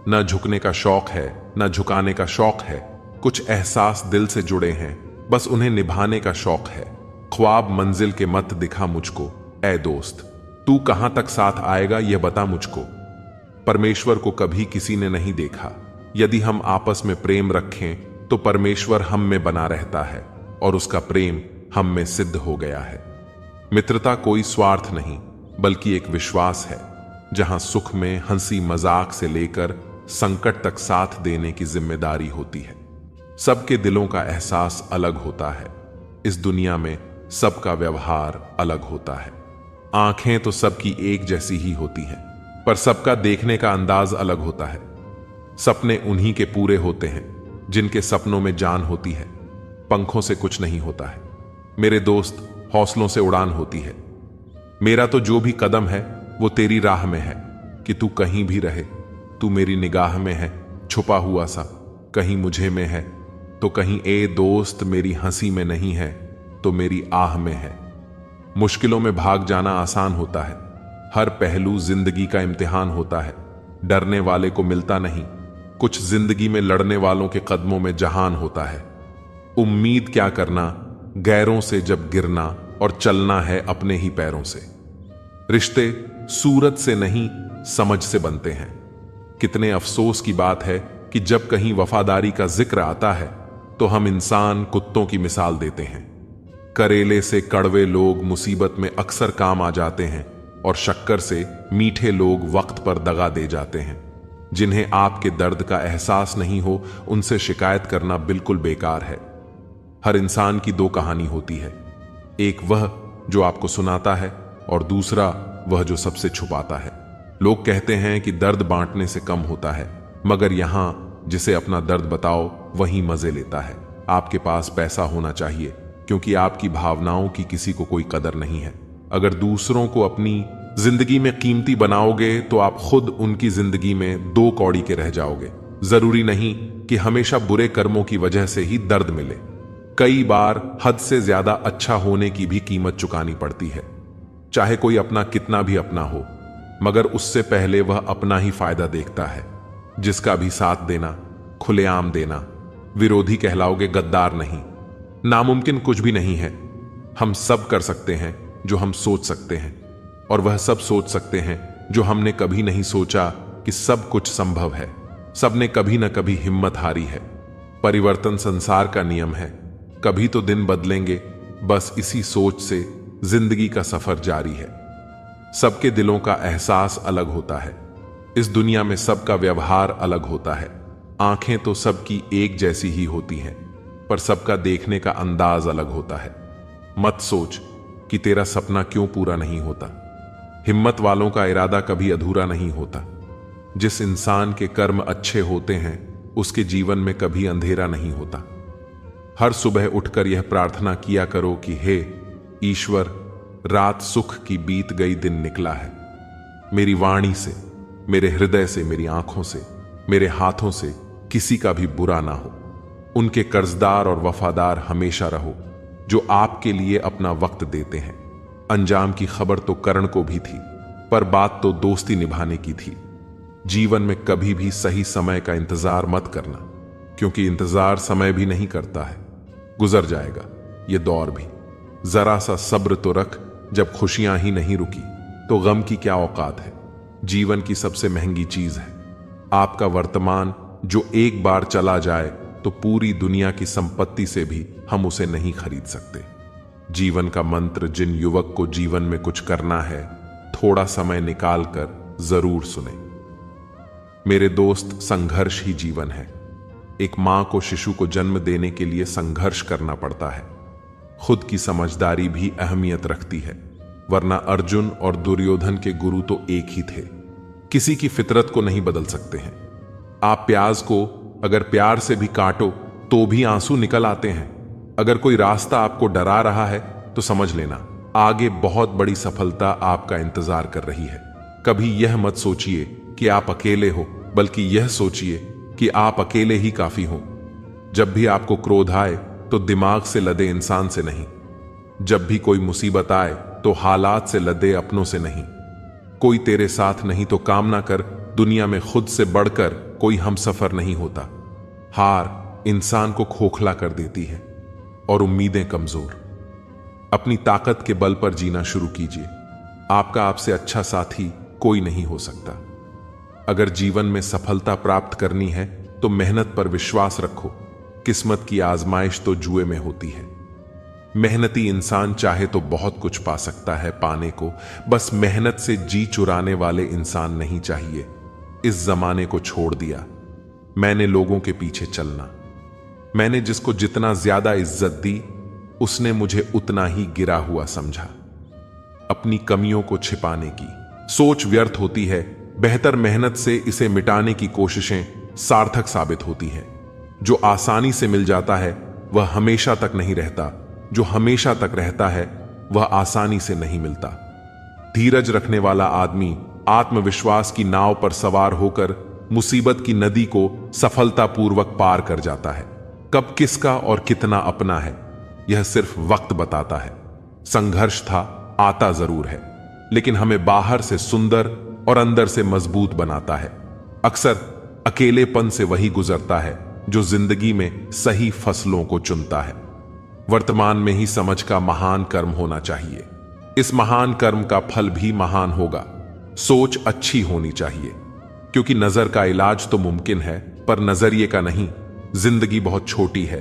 ना झुकने का शौक है, ना झुकाने का शौक है। कुछ एहसास दिल से जुड़े हैं, बस उन्हें निभाने का शौक है। ख्वाब मंजिल के मत दिखा मुझको, ऐ दोस्त तू कहां तक साथ आएगा यह बता मुझको। परमेश्वर को कभी किसी ने नहीं देखा। यदि हम आपस में प्रेम रखें तो परमेश्वर हम में बना रहता है और उसका प्रेम हम में सिद्ध हो गया है। मित्रता कोई स्वार्थ नहीं, बल्कि एक विश्वास है, जहां सुख में हंसी मजाक से लेकर संकट तक साथ देने की जिम्मेदारी होती है। सबके दिलों का एहसास अलग होता है। इस दुनिया में सबका व्यवहार अलग होता है। आंखें तो सबकी एक जैसी ही होती हैं, पर सबका देखने का अंदाज अलग होता है। सपने उन्हीं के पूरे होते हैं जिनके सपनों में जान होती है। पंखों से कुछ नहीं होता है मेरे दोस्त, हौसलों से उड़ान होती है। मेरा तो जो भी कदम है वो तेरी राह में है कि तू कहीं भी रहे। तू मेरी निगाह में है छुपा हुआ सा, कहीं मुझे में है तो कहीं ए दोस्त मेरी हंसी में नहीं है तो मेरी आह में है। मुश्किलों में भाग जाना आसान होता है। हर पहलू जिंदगी का इम्तिहान होता है। डरने वाले को मिलता नहीं, कुछ जिंदगी में लड़ने वालों के कदमों में जहान होता है। उम्मीद क्या करना गैरों से जब गिरना, और चलना है अपने ही पैरों से। रिश्ते सूरत से नहीं समझ से बनते हैं। कितने अफसोस की बात है कि जब कहीं वफादारी का जिक्र आता है तो हम इंसान कुत्तों की मिसाल देते हैं। करेले से कड़वे लोग मुसीबत में अक्सर काम आ जाते हैं और शक्कर से मीठे लोग वक्त पर दगा दे जाते हैं। जिन्हें आपके दर्द का एहसास नहीं हो उनसे शिकायत करना बिल्कुल बेकार है। हर इंसान की 2 कहानी होती है, एक वह जो आपको सुनाता है और दूसरा वह जो सबसे छुपाता है। लोग कहते हैं कि दर्द बांटने से कम होता है, मगर यहां जिसे अपना दर्द बताओ वही मजे लेता है। आपके पास पैसा होना चाहिए, क्योंकि आपकी भावनाओं की किसी को कोई कदर नहीं है। अगर दूसरों को अपनी जिंदगी में कीमती बनाओगे तो आप खुद उनकी जिंदगी में 2 कौड़ी के रह जाओगे। जरूरी नहीं कि हमेशा बुरे कर्मों की वजह से ही दर्द मिले। कई बार हद से ज्यादा अच्छा होने की भी कीमत चुकानी पड़ती है। चाहे कोई अपना कितना भी अपना हो, मगर उससे पहले वह अपना ही फायदा देखता है। जिसका भी साथ देना खुलेआम देना। विरोधी कहलाओगे, गद्दार नहीं। नामुमकिन कुछ भी नहीं है। हम सब कर सकते हैं जो हम सोच सकते हैं, और वह सब सोच सकते हैं जो हमने कभी नहीं सोचा कि सब कुछ संभव है। सबने कभी न कभी हिम्मत हारी है। परिवर्तन संसार का नियम है। कभी तो दिन बदलेंगे, बस इसी सोच से जिंदगी का सफर जारी है। सबके दिलों का एहसास अलग होता है। इस दुनिया में सबका व्यवहार अलग होता है। आंखें तो सबकी एक जैसी ही होती हैं, पर सबका देखने का अंदाज अलग होता है। मत सोच कि तेरा सपना क्यों पूरा नहीं होता। हिम्मत वालों का इरादा कभी अधूरा नहीं होता। जिस इंसान के कर्म अच्छे होते हैं उसके जीवन में कभी अंधेरा नहीं होता। हर सुबह उठकर यह प्रार्थना किया करो कि हे ईश्वर, रात सुख की बीत गई, दिन निकला है। मेरी वाणी से, मेरे हृदय से, मेरी आंखों से, मेरे हाथों से किसी का भी बुरा ना हो। उनके कर्जदार और वफादार हमेशा रहो जो आपके लिए अपना वक्त देते हैं। अंजाम की खबर तो कर्ण को भी थी, पर बात तो दोस्ती निभाने की थी। जीवन में कभी भी सही समय का इंतजार मत करना, क्योंकि इंतजार समय भी नहीं करता है। गुजर जाएगा ये दौर भी। जरा सा सब्र तो रख, जब खुशियां ही नहीं रुकी तो गम की क्या औकात है। जीवन की सबसे महंगी चीज है आपका वर्तमान, जो एक बार चला जाए तो पूरी दुनिया की संपत्ति से भी हम उसे नहीं खरीद सकते। जीवन का मंत्र जिन युवक को जीवन में कुछ करना है, थोड़ा समय निकाल कर जरूर सुने। मेरे दोस्त, संघर्ष ही जीवन है। एक मां को शिशु को जन्म देने के लिए संघर्ष करना पड़ता है। खुद की समझदारी भी अहमियत रखती है, वरना अर्जुन और दुर्योधन के गुरु तो एक ही थे। किसी की फितरत को नहीं बदल सकते हैं। आप प्याज को अगर प्यार से भी काटो तो भी आंसू निकल आते हैं। अगर कोई रास्ता आपको डरा रहा है तो समझ लेना आगे बहुत बड़ी सफलता आपका इंतजार कर रही है। कभी यह मत सोचिए कि आप अकेले हो, बल्कि यह सोचिए कि आप अकेले ही काफी हो। जब भी आपको क्रोध आए तो दिमाग से लदे इंसान से नहीं। जब भी कोई मुसीबत आए तो हालात से लदे अपनों से नहीं। कोई तेरे साथ नहीं तो काम ना कर, दुनिया में खुद से बढ़कर कोई हमसफर नहीं होता। हार इंसान को खोखला कर देती है और उम्मीदें कमजोर। अपनी ताकत के बल पर जीना शुरू कीजिए। आपका आपसे अच्छा साथी कोई नहीं हो सकता। अगर जीवन में सफलता प्राप्त करनी है तो मेहनत पर विश्वास रखो। किस्मत की आजमाइश तो जुए में होती है। मेहनती इंसान चाहे तो बहुत कुछ पा सकता है पाने को, बस मेहनत से जी चुराने वाले इंसान नहीं चाहिए। इस जमाने को छोड़ दिया मैंने लोगों के पीछे चलना। मैंने जिसको जितना ज्यादा इज्जत दी, उसने मुझे उतना ही गिरा हुआ समझा। अपनी कमियों को छिपाने की सोच व्यर्थ होती है। बेहतर मेहनत से इसे मिटाने की कोशिशें सार्थक साबित होती हैं। जो आसानी से मिल जाता है वह हमेशा तक नहीं रहता। जो हमेशा तक रहता है वह आसानी से नहीं मिलता। धीरज रखने वाला आदमी आत्मविश्वास की नाव पर सवार होकर मुसीबत की नदी को सफलतापूर्वक पार कर जाता है। कब किसका और कितना अपना है, यह सिर्फ वक्त बताता है। संघर्ष था, आता जरूर है, लेकिन हमें बाहर से सुंदर और अंदर से मजबूत बनाता है। अक्सर अकेलेपन से वही गुजरता है जो जिंदगी में सही फसलों को चुनता है। वर्तमान में ही समझ का महान कर्म होना चाहिए। इस महान कर्म का फल भी महान होगा। सोच अच्छी होनी चाहिए, क्योंकि नजर का इलाज तो मुमकिन है, पर नजरिए का नहीं। जिंदगी बहुत छोटी है,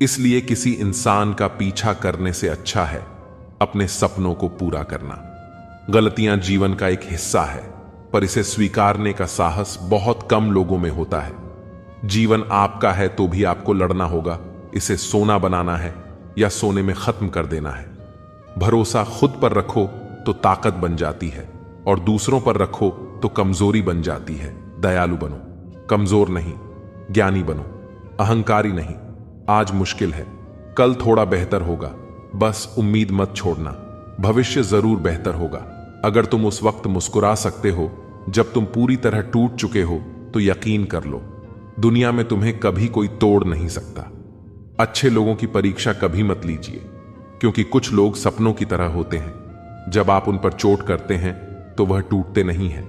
इसलिए किसी इंसान का पीछा करने से अच्छा है अपने सपनों को पूरा करना। गलतियां जीवन का एक हिस्सा है, पर इसे स्वीकारने का साहस बहुत कम लोगों में होता है। जीवन आपका है तो भी आपको लड़ना होगा। इसे सोना बनाना है या सोने में खत्म कर देना है। भरोसा खुद पर रखो तो ताकत बन जाती है, और दूसरों पर रखो तो कमजोरी बन जाती है। दयालु बनो, कमजोर नहीं। ज्ञानी बनो, अहंकारी नहीं। आज मुश्किल है, कल थोड़ा बेहतर होगा। बस उम्मीद मत छोड़ना, भविष्य जरूर बेहतर होगा। अगर तुम उस वक्त मुस्कुरा सकते हो जब तुम पूरी तरह टूट चुके हो, तो यकीन कर लो दुनिया में तुम्हें कभी कोई तोड़ नहीं सकता। अच्छे लोगों की परीक्षा कभी मत लीजिए, क्योंकि कुछ लोग सपनों की तरह होते हैं। जब आप उन पर चोट करते हैं तो वह टूटते नहीं हैं,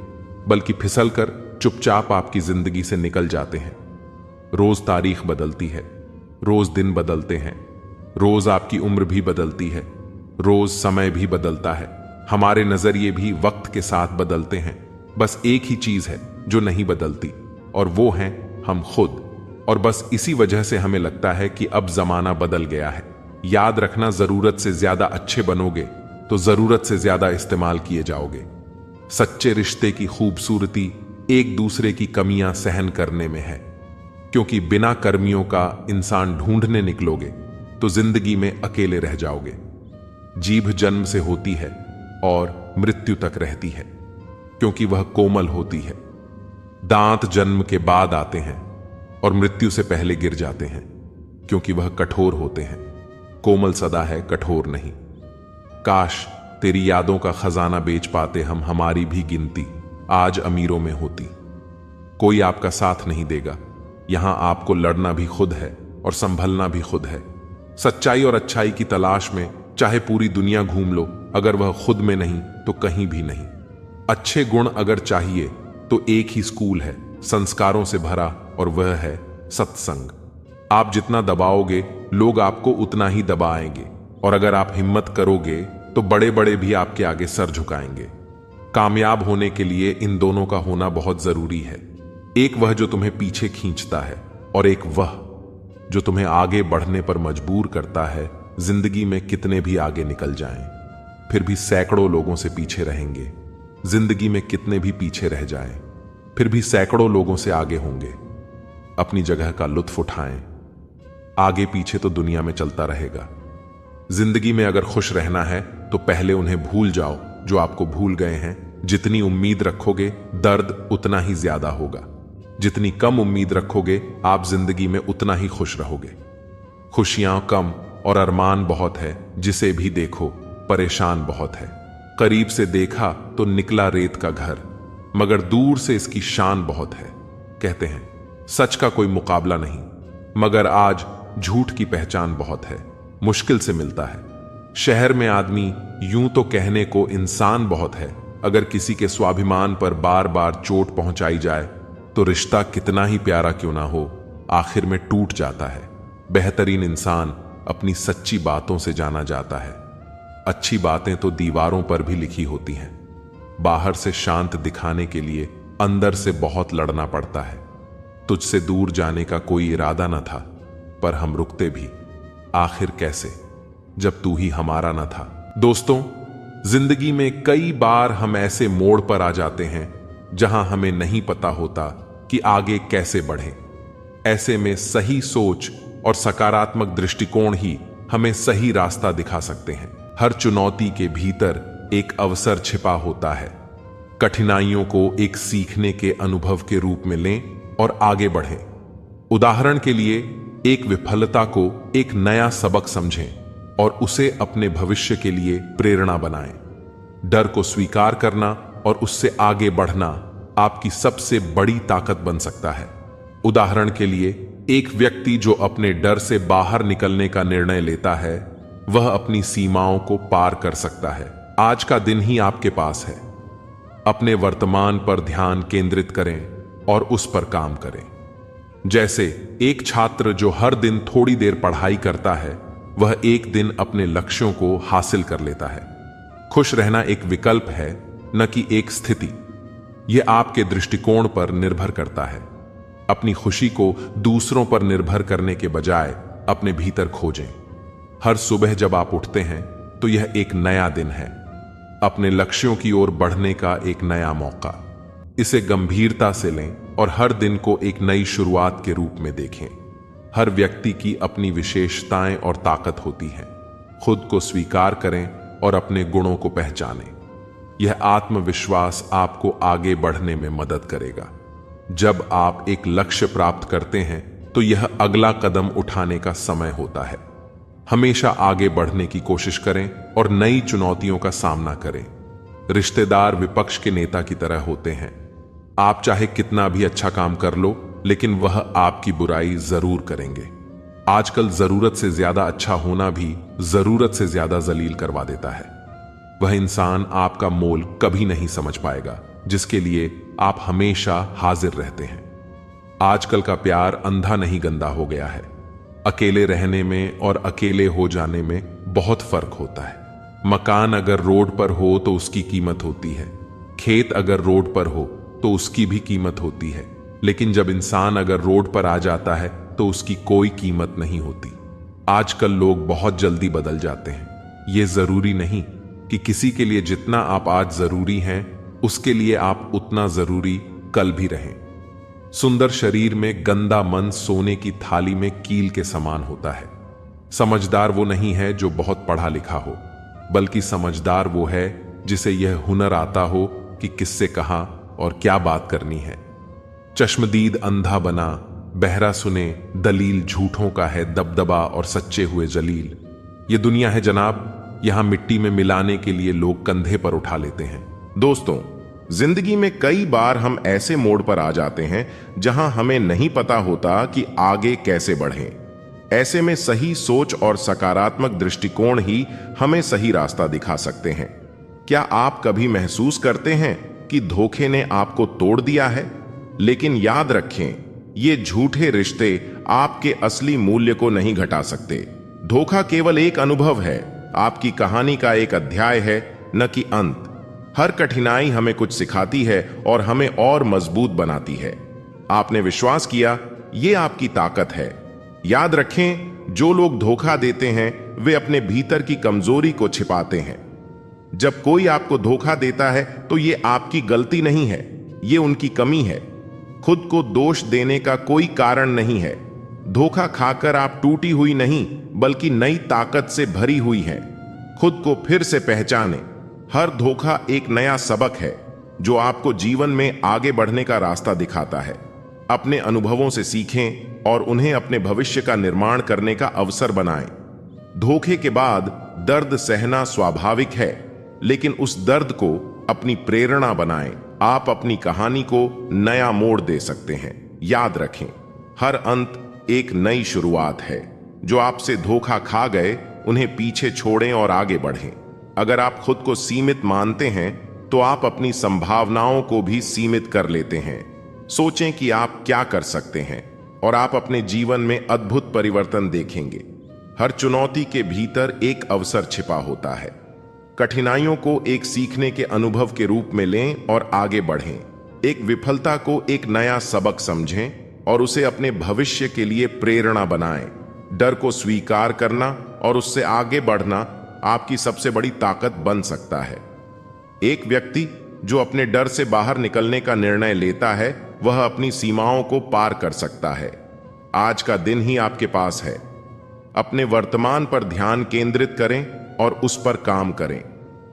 बल्कि फिसलकर चुपचाप आपकी जिंदगी से निकल जाते हैं। रोज तारीख बदलती है, रोज दिन बदलते हैं, रोज आपकी उम्र भी बदलती है, रोज समय भी बदलता है। हमारे नजरिए भी वक्त के साथ बदलते हैं। बस एक ही चीज है जो नहीं बदलती, और वो है हम खुद। और बस इसी वजह से हमें लगता है कि अब जमाना बदल गया है। याद रखना, जरूरत से ज्यादा अच्छे बनोगे तो जरूरत से ज्यादा इस्तेमाल किए जाओगे। सच्चे रिश्ते की खूबसूरती एक दूसरे की कमियां सहन करने में है, क्योंकि बिना कर्मियों का इंसान ढूंढने निकलोगे तो जिंदगी में अकेले रह जाओगे। जीभ जन्म से होती है और मृत्यु तक रहती है, क्योंकि वह कोमल होती है। दांत जन्म के बाद आते हैं और मृत्यु से पहले गिर जाते हैं, क्योंकि वह कठोर होते हैं। कोमल सदा है, कठोर नहीं। काश तेरी यादों का खजाना बेच पाते हम, हमारी भी गिनती आज अमीरों में होती। कोई आपका साथ नहीं देगा, यहां आपको लड़ना भी खुद है और संभलना भी खुद है। सच्चाई और अच्छाई की तलाश में चाहे पूरी दुनिया घूम लो, अगर वह खुद में नहीं तो कहीं भी नहीं। अच्छे गुण अगर चाहिए तो एक ही स्कूल है, संस्कारों से भरा, और वह है सत्संग। आप जितना दबाओगे लोग आपको उतना ही दबाएंगे। और अगर आप हिम्मत करोगे तो बड़े बड़े भी आपके आगे सर झुकाएंगे। कामयाब होने के लिए इन दोनों का होना बहुत जरूरी है। एक वह जो तुम्हें पीछे खींचता है और एक वह जो तुम्हें आगे बढ़ने पर मजबूर करता है। जिंदगी में कितने भी आगे निकल जाएं, फिर भी सैकड़ों लोगों से पीछे रहेंगे। जिंदगी में कितने भी पीछे रह जाएं, फिर भी सैकड़ों लोगों से आगे होंगे। अपनी जगह का लुत्फ उठाएं। आगे पीछे तो दुनिया में चलता रहेगा। जिंदगी में अगर खुश रहना है तो पहले उन्हें भूल जाओ जो आपको भूल गए हैं। जितनी उम्मीद रखोगे दर्द उतना ही ज्यादा होगा। जितनी कम उम्मीद रखोगे आप जिंदगी में उतना ही खुश रहोगे। खुशियां कम और अरमान बहुत है। जिसे भी देखो परेशान बहुत है। करीब से देखा तो निकला रेत का घर, मगर दूर से इसकी शान बहुत है। कहते हैं सच का कोई मुकाबला नहीं, मगर आज झूठ की पहचान बहुत है। मुश्किल से मिलता है। शहर में आदमी यूं तो कहने को इंसान बहुत है। अगर किसी के स्वाभिमान पर बार बार चोट पहुंचाई जाए तो रिश्ता कितना ही प्यारा क्यों ना हो, आखिर में टूट जाता है। बेहतरीन इंसान अपनी सच्ची बातों से जाना जाता है। अच्छी बातें तो दीवारों पर भी लिखी होती हैं। बाहर से शांत दिखाने के लिए अंदर से बहुत लड़ना पड़ता है। तुझसे दूर जाने का कोई इरादा न था, पर हम रुकते भी आखिर कैसे, जब तू ही हमारा न था। दोस्तों, जिंदगी में कई बार हम ऐसे मोड़ पर आ जाते हैं जहां हमें नहीं पता होता कि आगे कैसे बढ़ें। ऐसे में सही सोच और सकारात्मक दृष्टिकोण ही हमें सही रास्ता दिखा सकते हैं। हर चुनौती के भीतर एक अवसर छिपा होता है। कठिनाइयों को एक सीखने के अनुभव के रूप में लें और आगे बढ़ें। उदाहरण के लिए, एक विफलता को एक नया सबक समझें और उसे अपने भविष्य के लिए प्रेरणा बनाएं। डर को स्वीकार करना और उससे आगे बढ़ना आपकी सबसे बड़ी ताकत बन सकता है। उदाहरण के लिए, एक व्यक्ति जो अपने डर से बाहर निकलने का निर्णय लेता है, वह अपनी सीमाओं को पार कर सकता है। आज का दिन ही आपके पास है। अपने वर्तमान पर ध्यान केंद्रित करें और उस पर काम करें। जैसे एक छात्र जो हर दिन थोड़ी देर पढ़ाई करता है, वह एक दिन अपने लक्ष्यों को हासिल कर लेता है। खुश रहना एक विकल्प है, न कि एक स्थिति। यह आपके दृष्टिकोण पर निर्भर करता है। अपनी खुशी को दूसरों पर निर्भर करने के बजाय अपने भीतर खोजें। हर सुबह जब आप उठते हैं तो यह एक नया दिन है, अपने लक्ष्यों की ओर बढ़ने का एक नया मौका। इसे गंभीरता से लें और हर दिन को एक नई शुरुआत के रूप में देखें। हर व्यक्ति की अपनी विशेषताएं और ताकत होती है। खुद को स्वीकार करें और अपने गुणों को पहचानें। यह आत्मविश्वास आपको आगे बढ़ने में मदद करेगा। जब आप एक लक्ष्य प्राप्त करते हैं तो यह अगला कदम उठाने का समय होता है। हमेशा आगे बढ़ने की कोशिश करें और नई चुनौतियों का सामना करें। रिश्तेदार विपक्ष के नेता की तरह होते हैं। आप चाहे कितना भी अच्छा काम कर लो, लेकिन वह आपकी बुराई जरूर करेंगे। आजकल जरूरत से ज्यादा अच्छा होना भी जरूरत से ज्यादा जलील करवा देता है। वह इंसान आपका मोल कभी नहीं समझ पाएगा जिसके लिए आप हमेशा हाजिर रहते हैं। आजकल का प्यार अंधा नहीं गंदा हो गया है। अकेले रहने में और अकेले हो जाने में बहुत फर्क होता है। मकान अगर रोड पर हो तो उसकी कीमत होती है। खेत अगर रोड पर हो तो उसकी भी कीमत होती है। लेकिन जब इंसान अगर रोड पर आ जाता है तो उसकी कोई कीमत नहीं होती। आजकल लोग बहुत जल्दी बदल जाते हैं। यह जरूरी नहीं कि किसी के लिए जितना आप आज जरूरी हैं, उसके लिए आप उतना जरूरी कल भी रहें। सुंदर शरीर में गंदा मन सोने की थाली में कील के समान होता है। समझदार वो नहीं है जो बहुत पढ़ा लिखा हो, बल्कि समझदार वो है जिसे यह हुनर आता हो कि किससे कहां और क्या बात करनी है। चश्मदीद अंधा बना, बहरा सुने दलील झूठों का है दबदबा और सच्चे हुए जलील। ये दुनिया है जनाब, यहां मिट्टी में मिलाने के लिए लोग कंधे पर उठा लेते हैं। दोस्तों, जिंदगी में कई बार हम ऐसे मोड़ पर आ जाते हैं जहां हमें नहीं पता होता कि आगे कैसे बढ़ें। ऐसे में सही सोच और सकारात्मक दृष्टिकोण ही हमें सही रास्ता दिखा सकते हैं। क्या आप कभी महसूस करते हैं कि धोखे ने आपको तोड़ दिया है? लेकिन याद रखें, ये झूठे रिश्ते आपके असली मूल्य को नहीं घटा सकते। धोखा केवल एक अनुभव है, आपकी कहानी का एक अध्याय है, न कि अंत। हर कठिनाई हमें कुछ सिखाती है और हमें और मजबूत बनाती है। आपने विश्वास किया, यह आपकी ताकत है। याद रखें, जो लोग धोखा देते हैं वे अपने भीतर की कमजोरी को छिपाते हैं। जब कोई आपको धोखा देता है तो यह आपकी गलती नहीं है, यह उनकी कमी है। खुद को दोष देने का कोई कारण नहीं है। धोखा खाकर आप टूटी हुई नहीं, बल्कि नई ताकत से भरी हुई हैं। खुद को फिर से पहचानें। हर धोखा एक नया सबक है जो आपको जीवन में आगे बढ़ने का रास्ता दिखाता है। अपने अनुभवों से सीखें और उन्हें अपने भविष्य का निर्माण करने का अवसर बनाएं। धोखे के बाद दर्द सहना स्वाभाविक है, लेकिन उस दर्द को अपनी प्रेरणा बनाएं। आप अपनी कहानी को नया मोड़ दे सकते हैं। याद रखें, हर अंत एक नई शुरुआत है। जो आपसे धोखा खा गए उन्हें पीछे छोड़ें और आगे बढ़ें। अगर आप खुद को सीमित मानते हैं तो आप अपनी संभावनाओं को भी सीमित कर लेते हैं। सोचें कि आप क्या कर सकते हैं और आप अपने जीवन में अद्भुत परिवर्तन देखेंगे। हर चुनौती के भीतर एक अवसर छिपा होता है। कठिनाइयों को एक सीखने के अनुभव के रूप में लें और आगे बढ़ें। एक विफलता को एक नया सबक समझें और उसे अपने भविष्य के लिए प्रेरणा बनाएं। डर को स्वीकार करना और उससे आगे बढ़ना आपकी सबसे बड़ी ताकत बन सकता है। एक व्यक्ति जो अपने डर से बाहर निकलने का निर्णय लेता है, वह अपनी सीमाओं को पार कर सकता है। आज का दिन ही आपके पास है। अपने वर्तमान पर ध्यान केंद्रित करें और उस पर काम करें।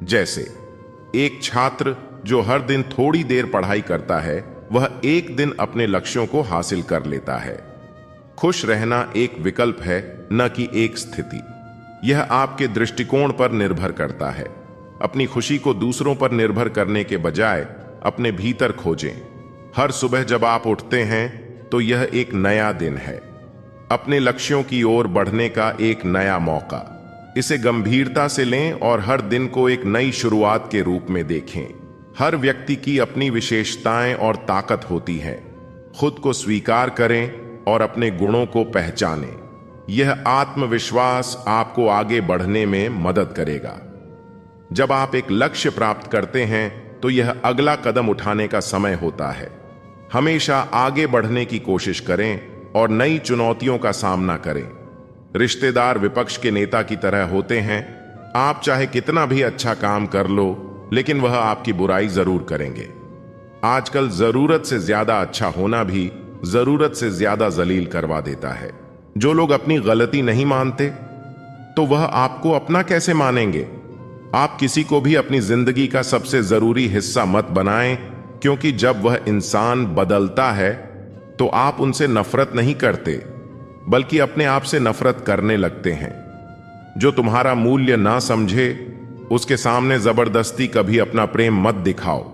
जैसे एक छात्र जो हर दिन थोड़ी देर पढ़ाई करता है, वह एक दिन अपने लक्ष्यों को हासिल कर लेता है। खुश रहना एक विकल्प है, न कि एक स्थिति। यह आपके दृष्टिकोण पर निर्भर करता है। अपनी खुशी को दूसरों पर निर्भर करने के बजाय अपने भीतर खोजें। हर सुबह जब आप उठते हैं तो यह एक नया दिन है, अपने लक्ष्यों की ओर बढ़ने का एक नया मौका। इसे गंभीरता से लें और हर दिन को एक नई शुरुआत के रूप में देखें। हर व्यक्ति की अपनी विशेषताएं और ताकत होती है। खुद को स्वीकार करें और अपने गुणों को पहचानें। यह आत्मविश्वास आपको आगे बढ़ने में मदद करेगा। जब आप एक लक्ष्य प्राप्त करते हैं तो यह अगला कदम उठाने का समय होता है। हमेशा आगे बढ़ने की कोशिश करें और नई चुनौतियों का सामना करें। रिश्तेदार विपक्ष के नेता की तरह होते हैं। आप चाहे कितना भी अच्छा काम कर लो, लेकिन वह आपकी बुराई जरूर करेंगे। आजकल जरूरत से ज्यादा अच्छा होना भी जरूरत से ज्यादा जलील करवा देता है। जो लोग अपनी गलती नहीं मानते तो वह आपको अपना कैसे मानेंगे। आप किसी को भी अपनी जिंदगी का सबसे जरूरी हिस्सा मत बनाएं, क्योंकि जब वह इंसान बदलता है तो आप उनसे नफरत नहीं करते, बल्कि अपने आप से नफरत करने लगते हैं। जो तुम्हारा मूल्य ना समझे उसके सामने जबरदस्ती कभी अपना प्रेम मत दिखाओ।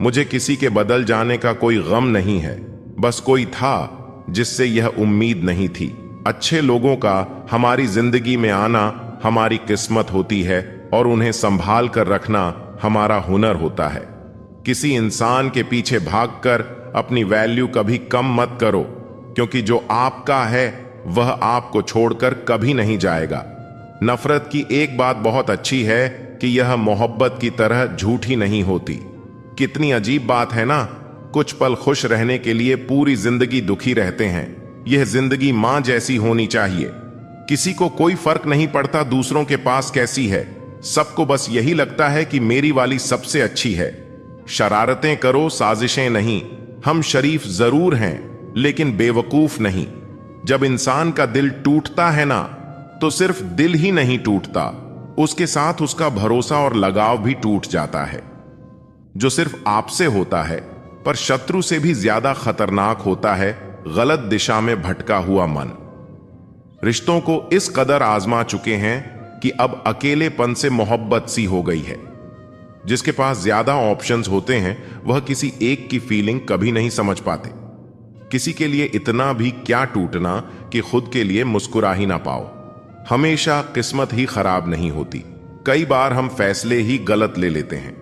मुझे किसी के बदल जाने का कोई गम नहीं है, बस कोई था जिससे यह उम्मीद नहीं थी। अच्छे लोगों का हमारी जिंदगी में आना हमारी किस्मत होती है और उन्हें संभाल कर रखना हमारा हुनर होता है। किसी इंसान के पीछे भागकर अपनी वैल्यू कभी कम मत करो, क्योंकि जो आपका है वह आपको छोड़कर कभी नहीं जाएगा। नफरत की एक बात बहुत अच्छी है कि यह मोहब्बत की तरह झूठी नहीं होती। कितनी अजीब बात है ना, कुछ पल खुश रहने के लिए पूरी जिंदगी दुखी रहते हैं। यह जिंदगी मां जैसी होनी चाहिए। किसी को कोई फर्क नहीं पड़ता दूसरों के पास कैसी है, सबको बस यही लगता है कि मेरी वाली सबसे अच्छी है। शरारतें करो, साजिशें नहीं। हम शरीफ जरूर हैं लेकिन बेवकूफ नहीं। जब इंसान का दिल टूटता है ना, तो सिर्फ दिल ही नहीं टूटता, उसके साथ उसका भरोसा और लगाव भी टूट जाता है। जो सिर्फ आपसे होता है, पर शत्रु से भी ज्यादा खतरनाक होता है गलत दिशा में भटका हुआ मन। रिश्तों को इस कदर आजमा चुके हैं कि अब अकेलेपन से मोहब्बत सी हो गई है। जिसके पास ज्यादा ऑप्शंस होते हैं वह किसी एक की फीलिंग कभी नहीं समझ पाते। किसी के लिए इतना भी क्या टूटना कि खुद के लिए मुस्कुरा ही ना पाओ। हमेशा किस्मत ही खराब नहीं होती, कई बार हम फैसले ही गलत ले लेते हैं।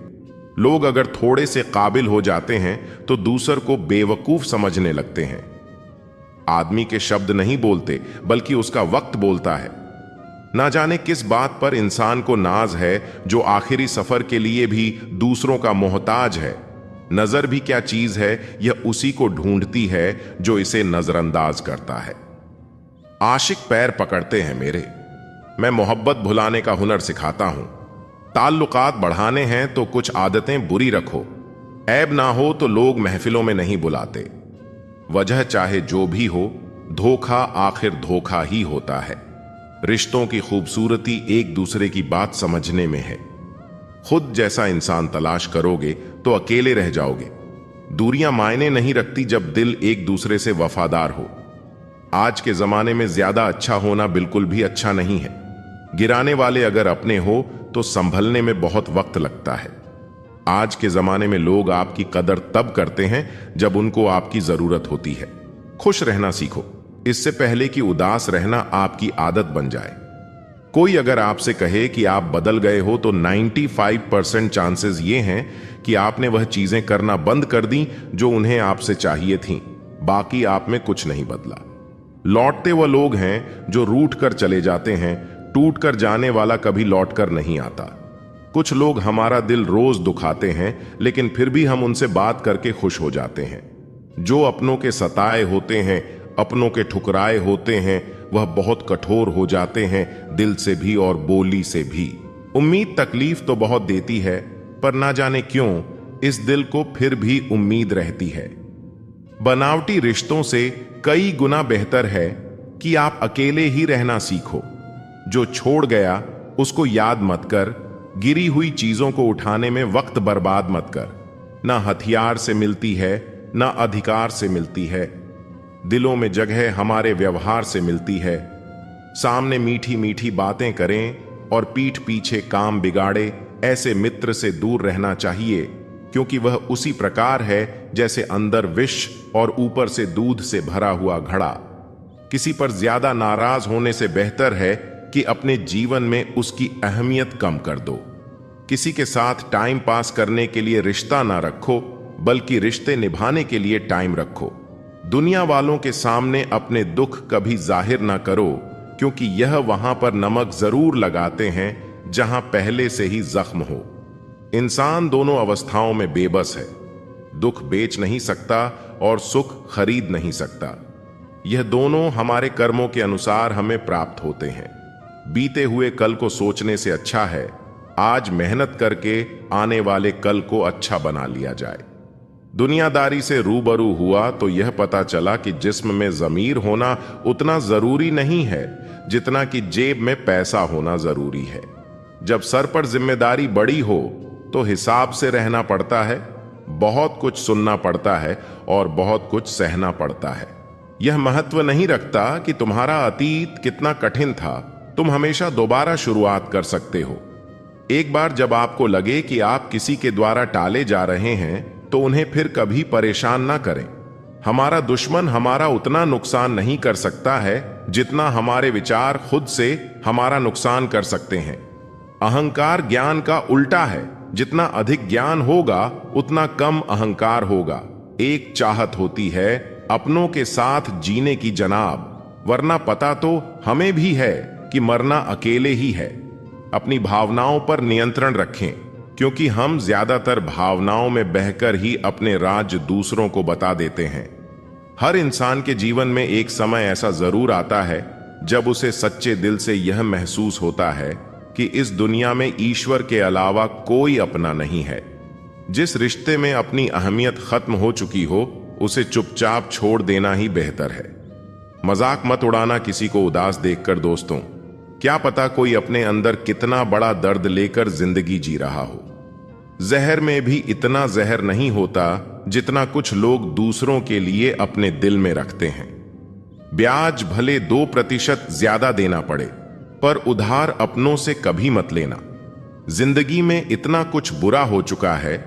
लोग अगर थोड़े से काबिल हो जाते हैं तो दूसर को बेवकूफ समझने लगते हैं। आदमी के शब्द नहीं बोलते, बल्कि उसका वक्त बोलता है। ना जाने किस बात पर इंसान को नाज है जो आखिरी सफर के लिए भी दूसरों का मोहताज है। नजर भी क्या चीज है, यह उसी को ढूंढती है जो इसे नजरअंदाज करता है। आशिक पैर पकड़ते हैं मेरे, मैं मोहब्बत भुलाने का हुनर सिखाता हूं। ताल्लुकात बढ़ाने हैं तो कुछ आदतें बुरी रखो, ऐब ना हो तो लोग महफिलों में नहीं बुलाते। वजह चाहे जो भी हो, धोखा आखिर धोखा ही होता है। रिश्तों की खूबसूरती एक दूसरे की बात समझने में है। खुद जैसा इंसान तलाश करोगे तो अकेले रह जाओगे। दूरियां मायने नहीं रखती जब दिल एक दूसरे से वफादार हो। आज के जमाने में ज्यादा अच्छा होना बिल्कुल भी अच्छा नहीं है। गिराने वाले अगर अपने हो तो संभलने में बहुत वक्त लगता है। आज के जमाने में लोग आपकी कदर तब करते हैं जब उनको आपकी जरूरत होती है। खुश रहना सीखो, इससे पहले कि उदास रहना आपकी आदत बन जाए। कोई अगर आपसे कहे कि आप बदल गए हो तो 95% चांसेस ये हैं कि आपने वह चीजें करना बंद कर दी जो उन्हें आपसे चाहिए थीं। बाकी आप में कुछ नहीं बदला। लौटते वह लोग हैं जो रूठ कर चले जाते हैं, टूट कर जाने वाला कभी लौट कर नहीं आता। कुछ लोग हमारा दिल रोज दुखाते हैं, लेकिन फिर भी हम उनसे बात करके खुश हो जाते हैं। जो अपनों के सताए होते हैं, अपनों के ठुकराए होते हैं, वह बहुत कठोर हो जाते हैं, दिल से भी और बोली से भी। उम्मीद तकलीफ तो बहुत देती है, पर ना जाने क्यों इस दिल को फिर भी उम्मीद रहती है। बनावटी रिश्तों से कई गुना बेहतर है कि आप अकेले ही रहना सीखो। जो छोड़ गया उसको याद मत कर, गिरी हुई चीजों को उठाने में वक्त बर्बाद मत कर। ना हथियार से मिलती है, ना अधिकार से मिलती है। दिलों में जगह हमारे व्यवहार से मिलती है। सामने मीठी मीठी बातें करें और पीठ पीछे काम बिगाड़े, ऐसे मित्र से दूर रहना चाहिए, क्योंकि वह उसी प्रकार है जैसे अंदर विष और ऊपर से दूध से भरा हुआ घड़ा। किसी पर ज्यादा नाराज होने से बेहतर है कि अपने जीवन में उसकी अहमियत कम कर दो। किसी के साथ टाइम पास करने के लिए रिश्ता ना रखो, बल्कि रिश्ते निभाने के लिए टाइम रखो। दुनिया वालों के सामने अपने दुख कभी जाहिर ना करो, क्योंकि यह वहां पर नमक जरूर लगाते हैं जहां पहले से ही जख्म हो। इंसान दोनों अवस्थाओं में बेबस है। दुख बेच नहीं सकता और सुख खरीद नहीं सकता। यह दोनों हमारे कर्मों के अनुसार हमें प्राप्त होते हैं। बीते हुए कल को सोचने से अच्छा है आज मेहनत करके आने वाले कल को अच्छा बना लिया जाए। दुनियादारी से रूबरू हुआ तो यह पता चला कि जिस्म में जमीर होना उतना जरूरी नहीं है जितना कि जेब में पैसा होना जरूरी है। जब सर पर जिम्मेदारी बड़ी हो तो हिसाब से रहना पड़ता है, बहुत कुछ सुनना पड़ता है और बहुत कुछ सहना पड़ता है। यह महत्व नहीं रखता कि तुम्हारा अतीत कितना कठिन था, तुम हमेशा दोबारा शुरुआत कर सकते हो। एक बार जब आपको लगे कि आप किसी के द्वारा टाले जा रहे हैं तो उन्हें फिर कभी परेशान ना करें। हमारा दुश्मन हमारा उतना नुकसान नहीं कर सकता है जितना हमारे विचार खुद से हमारा नुकसान कर सकते हैं। अहंकार ज्ञान का उल्टा है, जितना अधिक ज्ञान होगा उतना कम अहंकार होगा। एक चाहत होती है अपनों के साथ जीने की जनाब, वरना पता तो हमें भी है कि मरना अकेले ही है। अपनी भावनाओं पर नियंत्रण रखें, क्योंकि हम ज्यादातर भावनाओं में बहकर ही अपने राज दूसरों को बता देते हैं। हर इंसान के जीवन में एक समय ऐसा जरूर आता है जब उसे सच्चे दिल से यह महसूस होता है कि इस दुनिया में ईश्वर के अलावा कोई अपना नहीं है। जिस रिश्ते में अपनी अहमियत खत्म हो चुकी हो उसे चुपचाप छोड़ देना ही बेहतर है। मजाक मत उड़ाना किसी को उदास देखकर दोस्तों। क्या पता कोई अपने अंदर कितना बड़ा दर्द लेकर जिंदगी जी रहा हो। जहर में भी इतना जहर नहीं होता जितना कुछ लोग दूसरों के लिए अपने दिल में रखते हैं। ब्याज भले 2% ज्यादा देना पड़े, पर उधार अपनों से कभी मत लेना। जिंदगी में इतना कुछ बुरा हो चुका है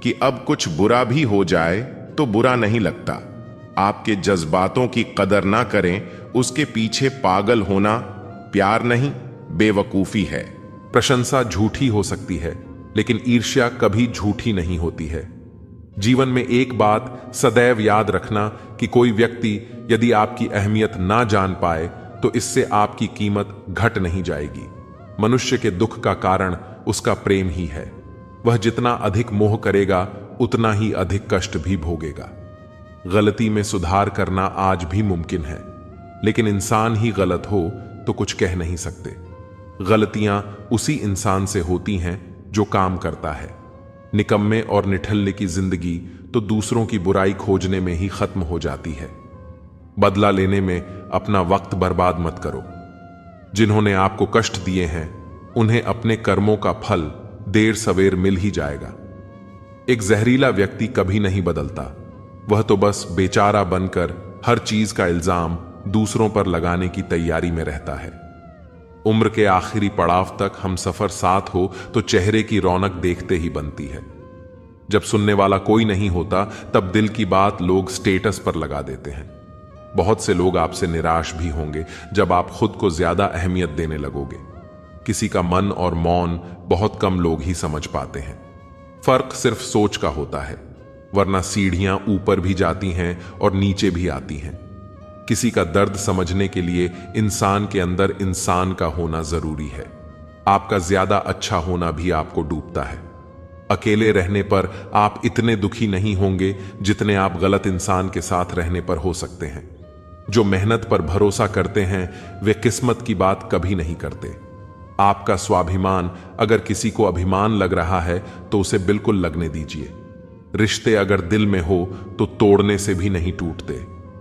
कि अब कुछ बुरा भी हो जाए तो बुरा नहीं लगता। आपके जज्बातों की कदर ना करें, उसके पीछे पागल होना प्यार नहीं बेवकूफी है। प्रशंसा झूठी हो सकती है, लेकिन ईर्ष्या कभी झूठी नहीं होती है। जीवन में एक बात सदैव याद रखना कि कोई व्यक्ति यदि आपकी अहमियत ना जान पाए तो इससे आपकी कीमत घट नहीं जाएगी। मनुष्य के दुख का कारण उसका प्रेम ही है। वह जितना अधिक मोह करेगा उतना ही अधिक कष्ट भी भोगेगा। गलती में सुधार करना आज भी मुमकिन है, लेकिन इंसान ही गलत हो तो कुछ कह नहीं सकते। गलतियां उसी इंसान से होती हैं जो काम करता है। निकम्मे और निठल्ले की जिंदगी तो दूसरों की बुराई खोजने में ही खत्म हो जाती है। बदला लेने में अपना वक्त बर्बाद मत करो। जिन्होंने आपको कष्ट दिए हैं उन्हें अपने कर्मों का फल देर सवेर मिल ही जाएगा। एक जहरीला व्यक्ति कभी नहीं बदलता, वह तो बस बेचारा बनकर हर चीज का इल्जाम दूसरों पर लगाने की तैयारी में रहता है। उम्र के आखिरी पड़ाव तक हम सफर साथ हो तो चेहरे की रौनक देखते ही बनती है। जब सुनने वाला कोई नहीं होता तब दिल की बात लोग स्टेटस पर लगा देते हैं। बहुत से लोग आपसे निराश भी होंगे जब आप खुद को ज्यादा अहमियत देने लगोगे। किसी का मन और मौन बहुत कम लोग ही समझ पाते हैं। फर्क सिर्फ सोच का होता है, वरना सीढ़ियां ऊपर भी जाती हैं और नीचे भी आती हैं। किसी का दर्द समझने के लिए इंसान के अंदर इंसान का होना जरूरी है। आपका ज्यादा अच्छा होना भी आपको डूबता है। अकेले रहने पर आप इतने दुखी नहीं होंगे जितने आप गलत इंसान के साथ रहने पर हो सकते हैं। जो मेहनत पर भरोसा करते हैं वे किस्मत की बात कभी नहीं करते। आपका स्वाभिमान अगर किसी को अभिमान लग रहा है तो उसे बिल्कुल लगने दीजिए। रिश्ते अगर दिल में हो तो तोड़ने से भी नहीं टूटते,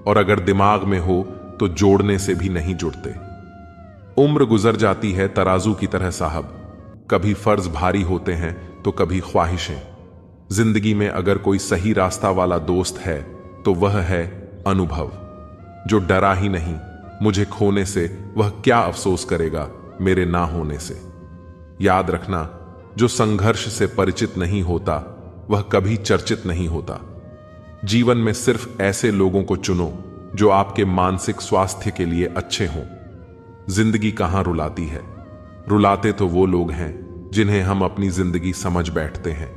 और अगर दिमाग में हो तो जोड़ने से भी नहीं जुड़ते। उम्र गुजर जाती है तराजू की तरह साहब, कभी फर्ज भारी होते हैं तो कभी ख्वाहिशें। जिंदगी में अगर कोई सही रास्ता वाला दोस्त है तो वह है अनुभव, जो डरा ही नहीं मुझे खोने से, वह क्या अफसोस करेगा मेरे ना होने से। याद रखना, जो संघर्ष से परिचित नहीं होता वह कभी चर्चित नहीं होता। जीवन में सिर्फ ऐसे लोगों को चुनो जो आपके मानसिक स्वास्थ्य के लिए अच्छे हों। जिंदगी कहां रुलाती है, रुलाते तो वो लोग हैं जिन्हें हम अपनी जिंदगी समझ बैठते हैं।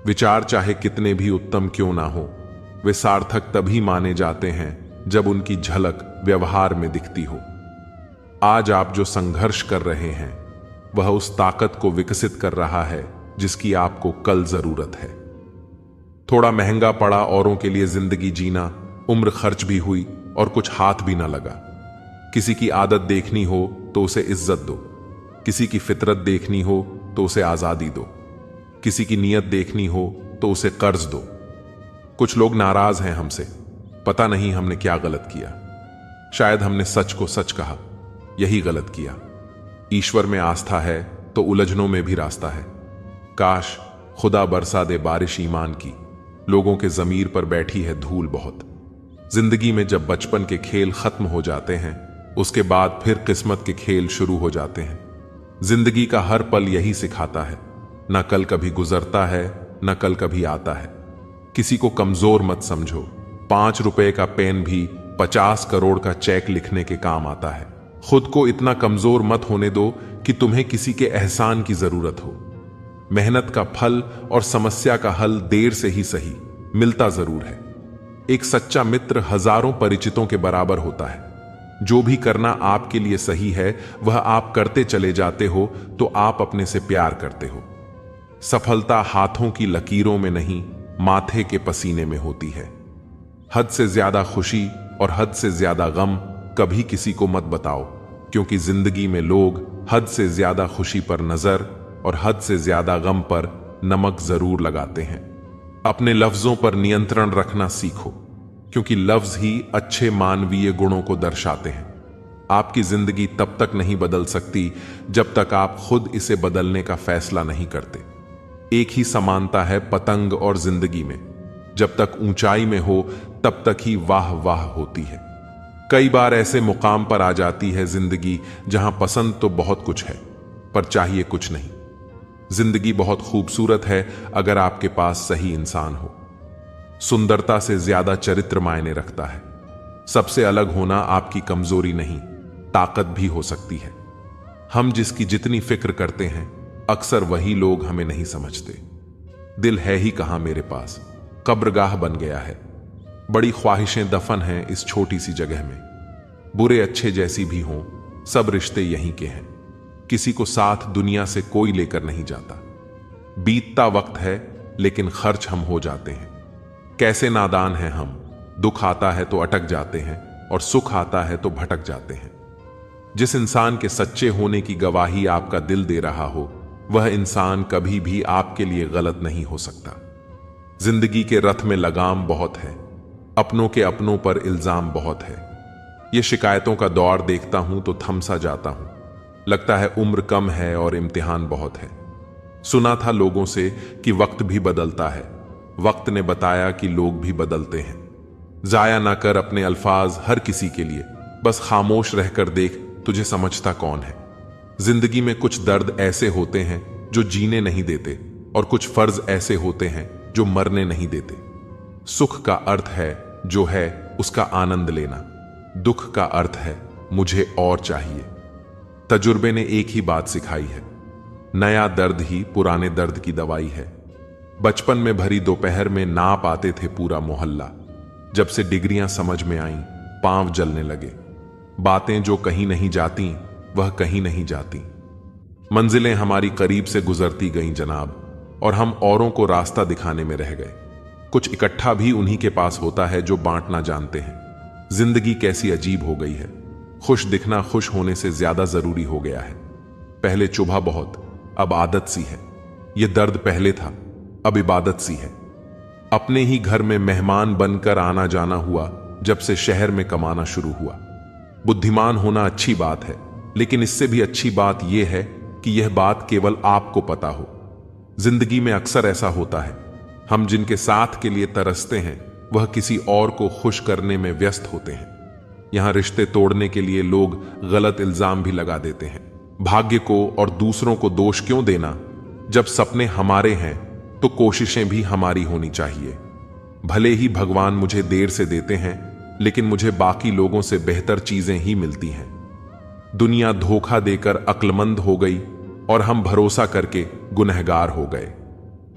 विचार चाहे कितने भी उत्तम क्यों ना हो, वे सार्थक तभी माने जाते हैं जब उनकी झलक व्यवहार में दिखती हो। आज आप जो संघर्ष कर रहे हैं वह उस ताकत को विकसित कर रहा है जिसकी आपको कल जरूरत है। थोड़ा महंगा पड़ा औरों के लिए जिंदगी जीना, उम्र खर्च भी हुई और कुछ हाथ भी ना लगा। किसी की आदत देखनी हो तो उसे इज्जत दो, किसी की फितरत देखनी हो तो उसे आजादी दो, किसी की नीयत देखनी हो तो उसे कर्ज दो। कुछ लोग नाराज हैं हमसे, पता नहीं हमने क्या गलत किया। शायद हमने सच को सच कहा, यही गलत किया। ईश्वर में आस्था है तो उलझनों में भी रास्ता है। काश खुदा बरसा दे बारिश ईमान की, लोगों के जमीर पर बैठी है धूल बहुत। जिंदगी में जब बचपन के खेल खत्म हो जाते हैं उसके बाद फिर किस्मत के खेल शुरू हो जाते हैं। जिंदगी का हर पल यही सिखाता है, न कल कभी गुजरता है न कल कभी आता है। किसी को कमजोर मत समझो, 5 रुपए का पेन भी 50 करोड़ का चेक लिखने के काम आता है। खुद को इतना कमजोर मत होने दो कि तुम्हें किसी के एहसान की जरूरत हो। मेहनत का फल और समस्या का हल देर से ही सही मिलता जरूर है। एक सच्चा मित्र हजारों परिचितों के बराबर होता है। जो भी करना आपके लिए सही है वह आप करते चले जाते हो तो आप अपने से प्यार करते हो। सफलता हाथों की लकीरों में नहीं, माथे के पसीने में होती है। हद से ज्यादा खुशी और हद से ज्यादा गम कभी किसी को मत बताओ, क्योंकि जिंदगी में लोग हद से ज्यादा खुशी पर नजर और हद से ज्यादा गम पर नमक जरूर लगाते हैं। अपने लफ्जों पर नियंत्रण रखना सीखो, क्योंकि लफ्ज ही अच्छे मानवीय गुणों को दर्शाते हैं। आपकी जिंदगी तब तक नहीं बदल सकती जब तक आप खुद इसे बदलने का फैसला नहीं करते। एक ही समानता है पतंग और जिंदगी में, जब तक ऊंचाई में हो तब तक ही वाह वाह होती है। कई बार ऐसे मुकाम पर आ जाती है जिंदगी जहां पसंद तो बहुत कुछ है पर चाहिए कुछ नहीं। जिंदगी बहुत खूबसूरत है अगर आपके पास सही इंसान हो। सुंदरता से ज्यादा चरित्र मायने रखता है। सबसे अलग होना आपकी कमजोरी नहीं, ताकत भी हो सकती है। हम जिसकी जितनी फिक्र करते हैं अक्सर वही लोग हमें नहीं समझते। दिल है ही कहां मेरे पास, कब्रगाह बन गया है। बड़ी ख्वाहिशें दफन हैं इस छोटी सी जगह में। बुरे अच्छे जैसी भी हों, सब रिश्ते यहीं के हैं। किसी को साथ दुनिया से कोई लेकर नहीं जाता। बीतता वक्त है लेकिन खर्च हम हो जाते हैं। कैसे नादान हैं हम, दुख आता है तो अटक जाते हैं और सुख आता है तो भटक जाते हैं। जिस इंसान के सच्चे होने की गवाही आपका दिल दे रहा हो, वह इंसान कभी भी आपके लिए गलत नहीं हो सकता। जिंदगी के रथ में लगाम बहुत है, अपनों के अपनों पर इल्जाम बहुत है। ये शिकायतों का दौर देखता हूं तो थम सा जाता हूं। लगता है उम्र कम है और इम्तिहान बहुत है। सुना था लोगों से कि वक्त भी बदलता है, वक्त ने बताया कि लोग भी बदलते हैं। जाया ना कर अपने अल्फाज हर किसी के लिए, बस खामोश रहकर देख तुझे समझता कौन है। जिंदगी में कुछ दर्द ऐसे होते हैं जो जीने नहीं देते, और कुछ फर्ज ऐसे होते हैं जो मरने नहीं देते। सुख का अर्थ है जो है उसका आनंद लेना, दुख का अर्थ है मुझे और चाहिए। तजुर्बे ने एक ही बात सिखाई है, नया दर्द ही पुराने दर्द की दवाई है। बचपन में भरी दोपहर में नाप आते थे पूरा मोहल्ला। जब से डिग्रियां समझ में आईं, पांव जलने लगे। बातें जो कहीं नहीं जाती वह कहीं नहीं जाती। मंजिलें हमारी करीब से गुजरती गईं जनाब, और हम औरों को रास्ता दिखाने में रह गए। कुछ इकट्ठा भी उन्हीं के पास होता है जो बांटना जानते हैं। जिंदगी कैसी अजीब हो गई है। खुश दिखना खुश होने से ज्यादा जरूरी हो गया है। पहले चुभा बहुत, अब आदत सी है। यह दर्द पहले था, अब इबादत सी है। अपने ही घर में मेहमान बनकर आना जाना हुआ जब से शहर में कमाना शुरू हुआ। बुद्धिमान होना अच्छी बात है, लेकिन इससे भी अच्छी बात यह है कि यह बात केवल आपको पता हो। जिंदगी में अक्सर ऐसा होता है, हम जिनके साथ के लिए तरसते हैं वह किसी और को खुश करने में व्यस्त होते हैं। यहां रिश्ते तोड़ने के लिए लोग गलत इल्जाम भी लगा देते हैं। भाग्य को और दूसरों को दोष क्यों देना? जब सपने हमारे हैं तो कोशिशें भी हमारी होनी चाहिए। भले ही भगवान मुझे देर से देते हैं, लेकिन मुझे बाकी लोगों से बेहतर चीजें ही मिलती हैं। दुनिया धोखा देकर अक्लमंद हो गई और हम भरोसा करके गुनहगार हो गए।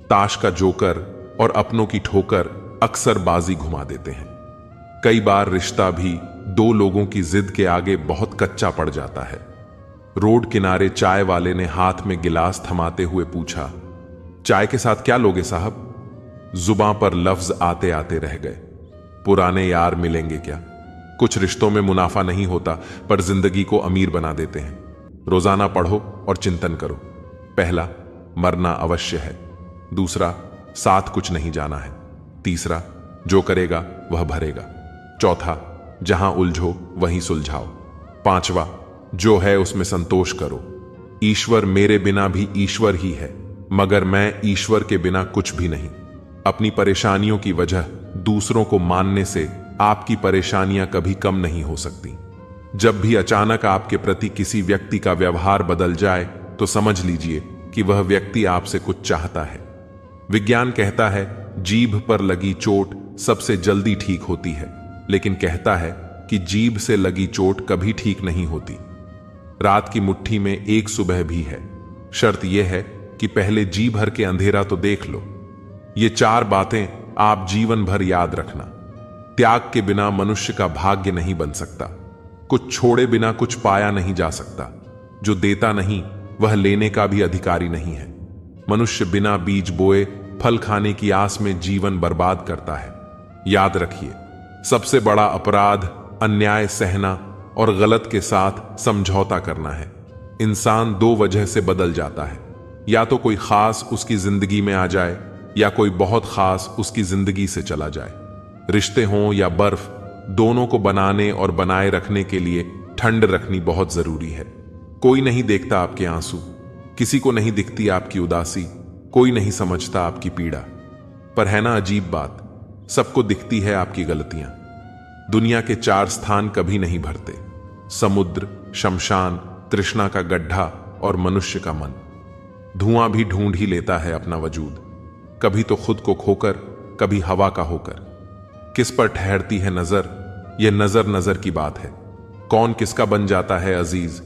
ताश का जोकर और अपनों की ठोकर अक्सर बाजी घुमा देते हैं। कई बार रिश्ता भी दो लोगों की जिद के आगे बहुत कच्चा पड़ जाता है। रोड किनारे चाय वाले ने हाथ में गिलास थमाते हुए पूछा, चाय के साथ क्या लोगे साहब? जुबां पर लफ्ज आते आते रह गए। पुराने यार मिलेंगे क्या? कुछ रिश्तों में मुनाफा नहीं होता, पर जिंदगी को अमीर बना देते हैं। रोजाना पढ़ो और चिंतन करो। पहला, मरना अवश्य है। दूसरा, साथ कुछ नहीं जाना है। तीसरा, जो करेगा वह भरेगा। चौथा, जहां उलझो वहीं सुलझाओ। पांचवा, जो है उसमें संतोष करो। ईश्वर मेरे बिना भी ईश्वर ही है, मगर मैं ईश्वर के बिना कुछ भी नहीं। अपनी परेशानियों की वजह दूसरों को मानने से आपकी परेशानियां कभी कम नहीं हो सकती। जब भी अचानक आपके प्रति किसी व्यक्ति का व्यवहार बदल जाए तो समझ लीजिए कि वह व्यक्ति आपसे कुछ चाहता है। विज्ञान कहता है जीभ पर लगी चोट सबसे जल्दी ठीक होती है, लेकिन कहता है कि जीभ से लगी चोट कभी ठीक नहीं होती। रात की मुट्ठी में एक सुबह भी है। शर्त यह है कि पहले जी भर के अंधेरा तो देख लो। ये चार बातें आप जीवन भर याद रखना। त्याग के बिना मनुष्य का भाग्य नहीं बन सकता। कुछ छोड़े बिना कुछ पाया नहीं जा सकता। जो देता नहीं वह लेने का भी अधिकारी नहीं है। मनुष्य बिना बीज बोए फल खाने की आस में जीवन बर्बाद करता है। याद रखिए, सबसे बड़ा अपराध अन्याय सहना और गलत के साथ समझौता करना है। इंसान दो वजह से बदल जाता है, या तो कोई खास उसकी जिंदगी में आ जाए या कोई बहुत खास उसकी जिंदगी से चला जाए। रिश्ते हों या बर्फ, दोनों को बनाने और बनाए रखने के लिए ठंड रखनी बहुत जरूरी है। कोई नहीं देखता आपके आंसू, किसी को नहीं दिखती आपकी उदासी, कोई नहीं समझता आपकी पीड़ा। पर है ना अजीब बात, सबको दिखती है आपकी गलतियां। दुनिया के चार स्थान कभी नहीं भरते: समुद्र, शमशान, तृष्णा का गड्ढा और मनुष्य का मन। धुआं भी ढूंढ ही लेता है अपना वजूद, कभी तो खुद को खोकर, कभी हवा का होकर। किस पर ठहरती है नजर, यह नजर नजर की बात है। कौन किसका बन जाता है अजीज,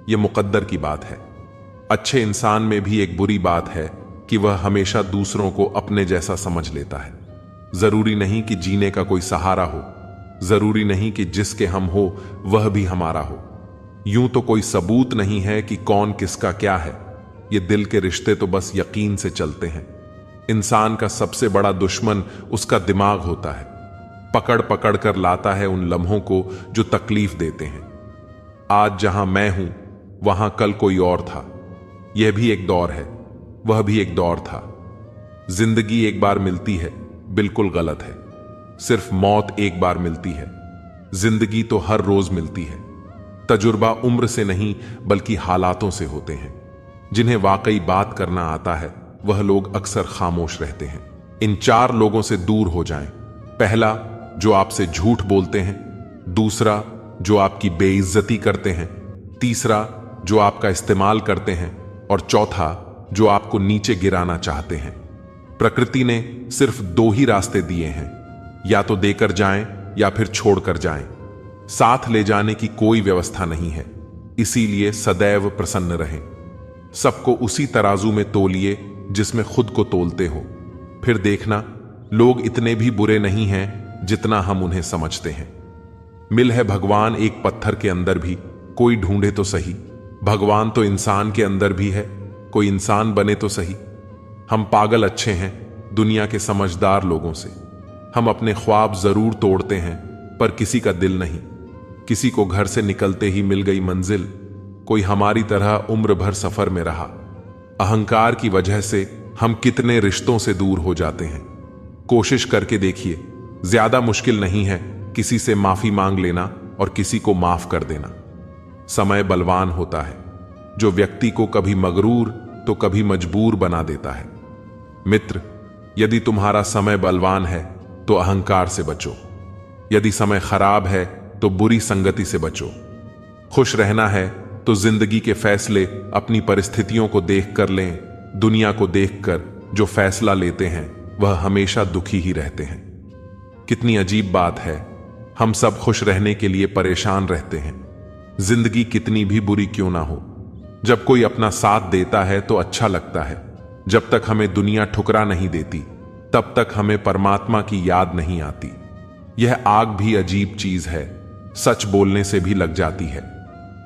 यह मुकद्दर की बात है। अच्छे इंसान में भी एक बुरी बात है कि वह हमेशा दूसरों को अपने जैसा समझ लेता है। जरूरी नहीं कि जीने का कोई सहारा हो, जरूरी नहीं कि जिसके हम हो वह भी हमारा हो। यूं तो कोई सबूत नहीं है कि कौन किसका क्या है। ये दिल के रिश्ते तो बस यकीन से चलते हैं। इंसान का सबसे बड़ा दुश्मन उसका दिमाग होता है। पकड़ पकड़ कर लाता है उन लम्हों को जो तकलीफ देते हैं। आज जहां मैं हूं वहां कल कोई और था। यह भी एक दौर है, वह भी एक दौर था। जिंदगी एक बार मिलती है, बिल्कुल गलत है। सिर्फ मौत एक बार मिलती है। जिंदगी तो हर रोज मिलती है। तजुर्बा उम्र से नहीं बल्कि हालातों से होते हैं। जिन्हें वाकई बात करना आता है वह लोग अक्सर खामोश रहते हैं। इन 4 लोगों से दूर हो जाएं। पहला, जो आपसे झूठ बोलते हैं। दूसरा, जो आपकी बेइज्जती करते हैं। तीसरा, जो आपका इस्तेमाल करते हैं। और चौथा, जो आपको नीचे गिराना चाहते हैं। प्रकृति ने सिर्फ 2 ही रास्ते दिए हैं, या तो देकर जाएं या फिर छोड़कर जाएं। साथ ले जाने की कोई व्यवस्था नहीं है। इसीलिए सदैव प्रसन्न रहें। सबको उसी तराजू में तोलिए जिसमें खुद को तोलते हो। फिर देखना, लोग इतने भी बुरे नहीं हैं जितना हम उन्हें समझते हैं। मिल है भगवान एक पत्थर के अंदर भी, कोई ढूंढे तो सही। भगवान तो इंसान के अंदर भी है, कोई इंसान बने तो सही। हम पागल अच्छे हैं दुनिया के समझदार लोगों से। हम अपने ख्वाब जरूर तोड़ते हैं पर किसी का दिल नहीं। किसी को घर से निकलते ही मिल गई मंजिल, कोई हमारी तरह उम्र भर सफर में रहा। अहंकार की वजह से हम कितने रिश्तों से दूर हो जाते हैं। कोशिश करके देखिए, ज्यादा मुश्किल नहीं है किसी से माफी मांग लेना और किसी को माफ कर देना। समय बलवान होता है जो व्यक्ति को कभी मगरूर तो कभी मजबूर बना देता है। मित्र, यदि तुम्हारा समय बलवान है तो अहंकार से बचो। यदि समय खराब है तो बुरी संगति से बचो। खुश रहना है तो जिंदगी के फैसले अपनी परिस्थितियों को देख कर लें। दुनिया को देखकर जो फैसला लेते हैं वह हमेशा दुखी ही रहते हैं। कितनी अजीब बात है, हम सब खुश रहने के लिए परेशान रहते हैं। जिंदगी कितनी भी बुरी क्यों ना हो, जब कोई अपना साथ देता है तो अच्छा लगता है। जब तक हमें दुनिया ठुकरा नहीं देती तब तक हमें परमात्मा की याद नहीं आती। यह आग भी अजीब चीज है, सच बोलने से भी लग जाती है।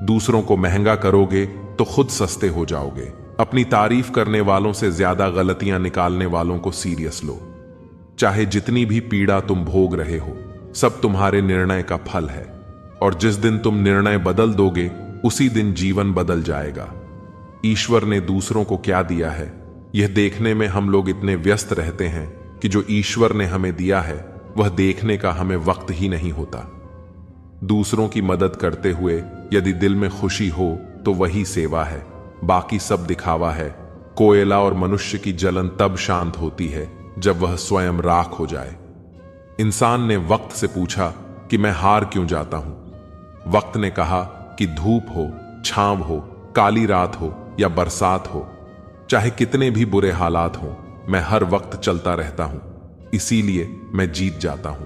दूसरों को महंगा करोगे तो खुद सस्ते हो जाओगे। अपनी तारीफ करने वालों से ज्यादा गलतियां निकालने वालों को सीरियस लो। चाहे जितनी भी पीड़ा तुम भोग रहे हो, सब तुम्हारे निर्णय का फल है। और जिस दिन तुम निर्णय बदल दोगे उसी दिन जीवन बदल जाएगा। ईश्वर ने दूसरों को क्या दिया है यह देखने में हम लोग इतने व्यस्त रहते हैं कि जो ईश्वर ने हमें दिया है वह देखने का हमें वक्त ही नहीं होता। दूसरों की मदद करते हुए यदि दिल में खुशी हो तो वही सेवा है, बाकी सब दिखावा है। कोयला और मनुष्य की जलन तब शांत होती है जब वह स्वयं राख हो जाए। इंसान ने वक्त से पूछा कि मैं हार क्यों जाता हूं। वक्त ने कहा कि धूप हो, छांव हो, काली रात हो या बरसात हो, चाहे कितने भी बुरे हालात हों, मैं हर वक्त चलता रहता हूं। इसीलिए मैं जीत जाता हूं।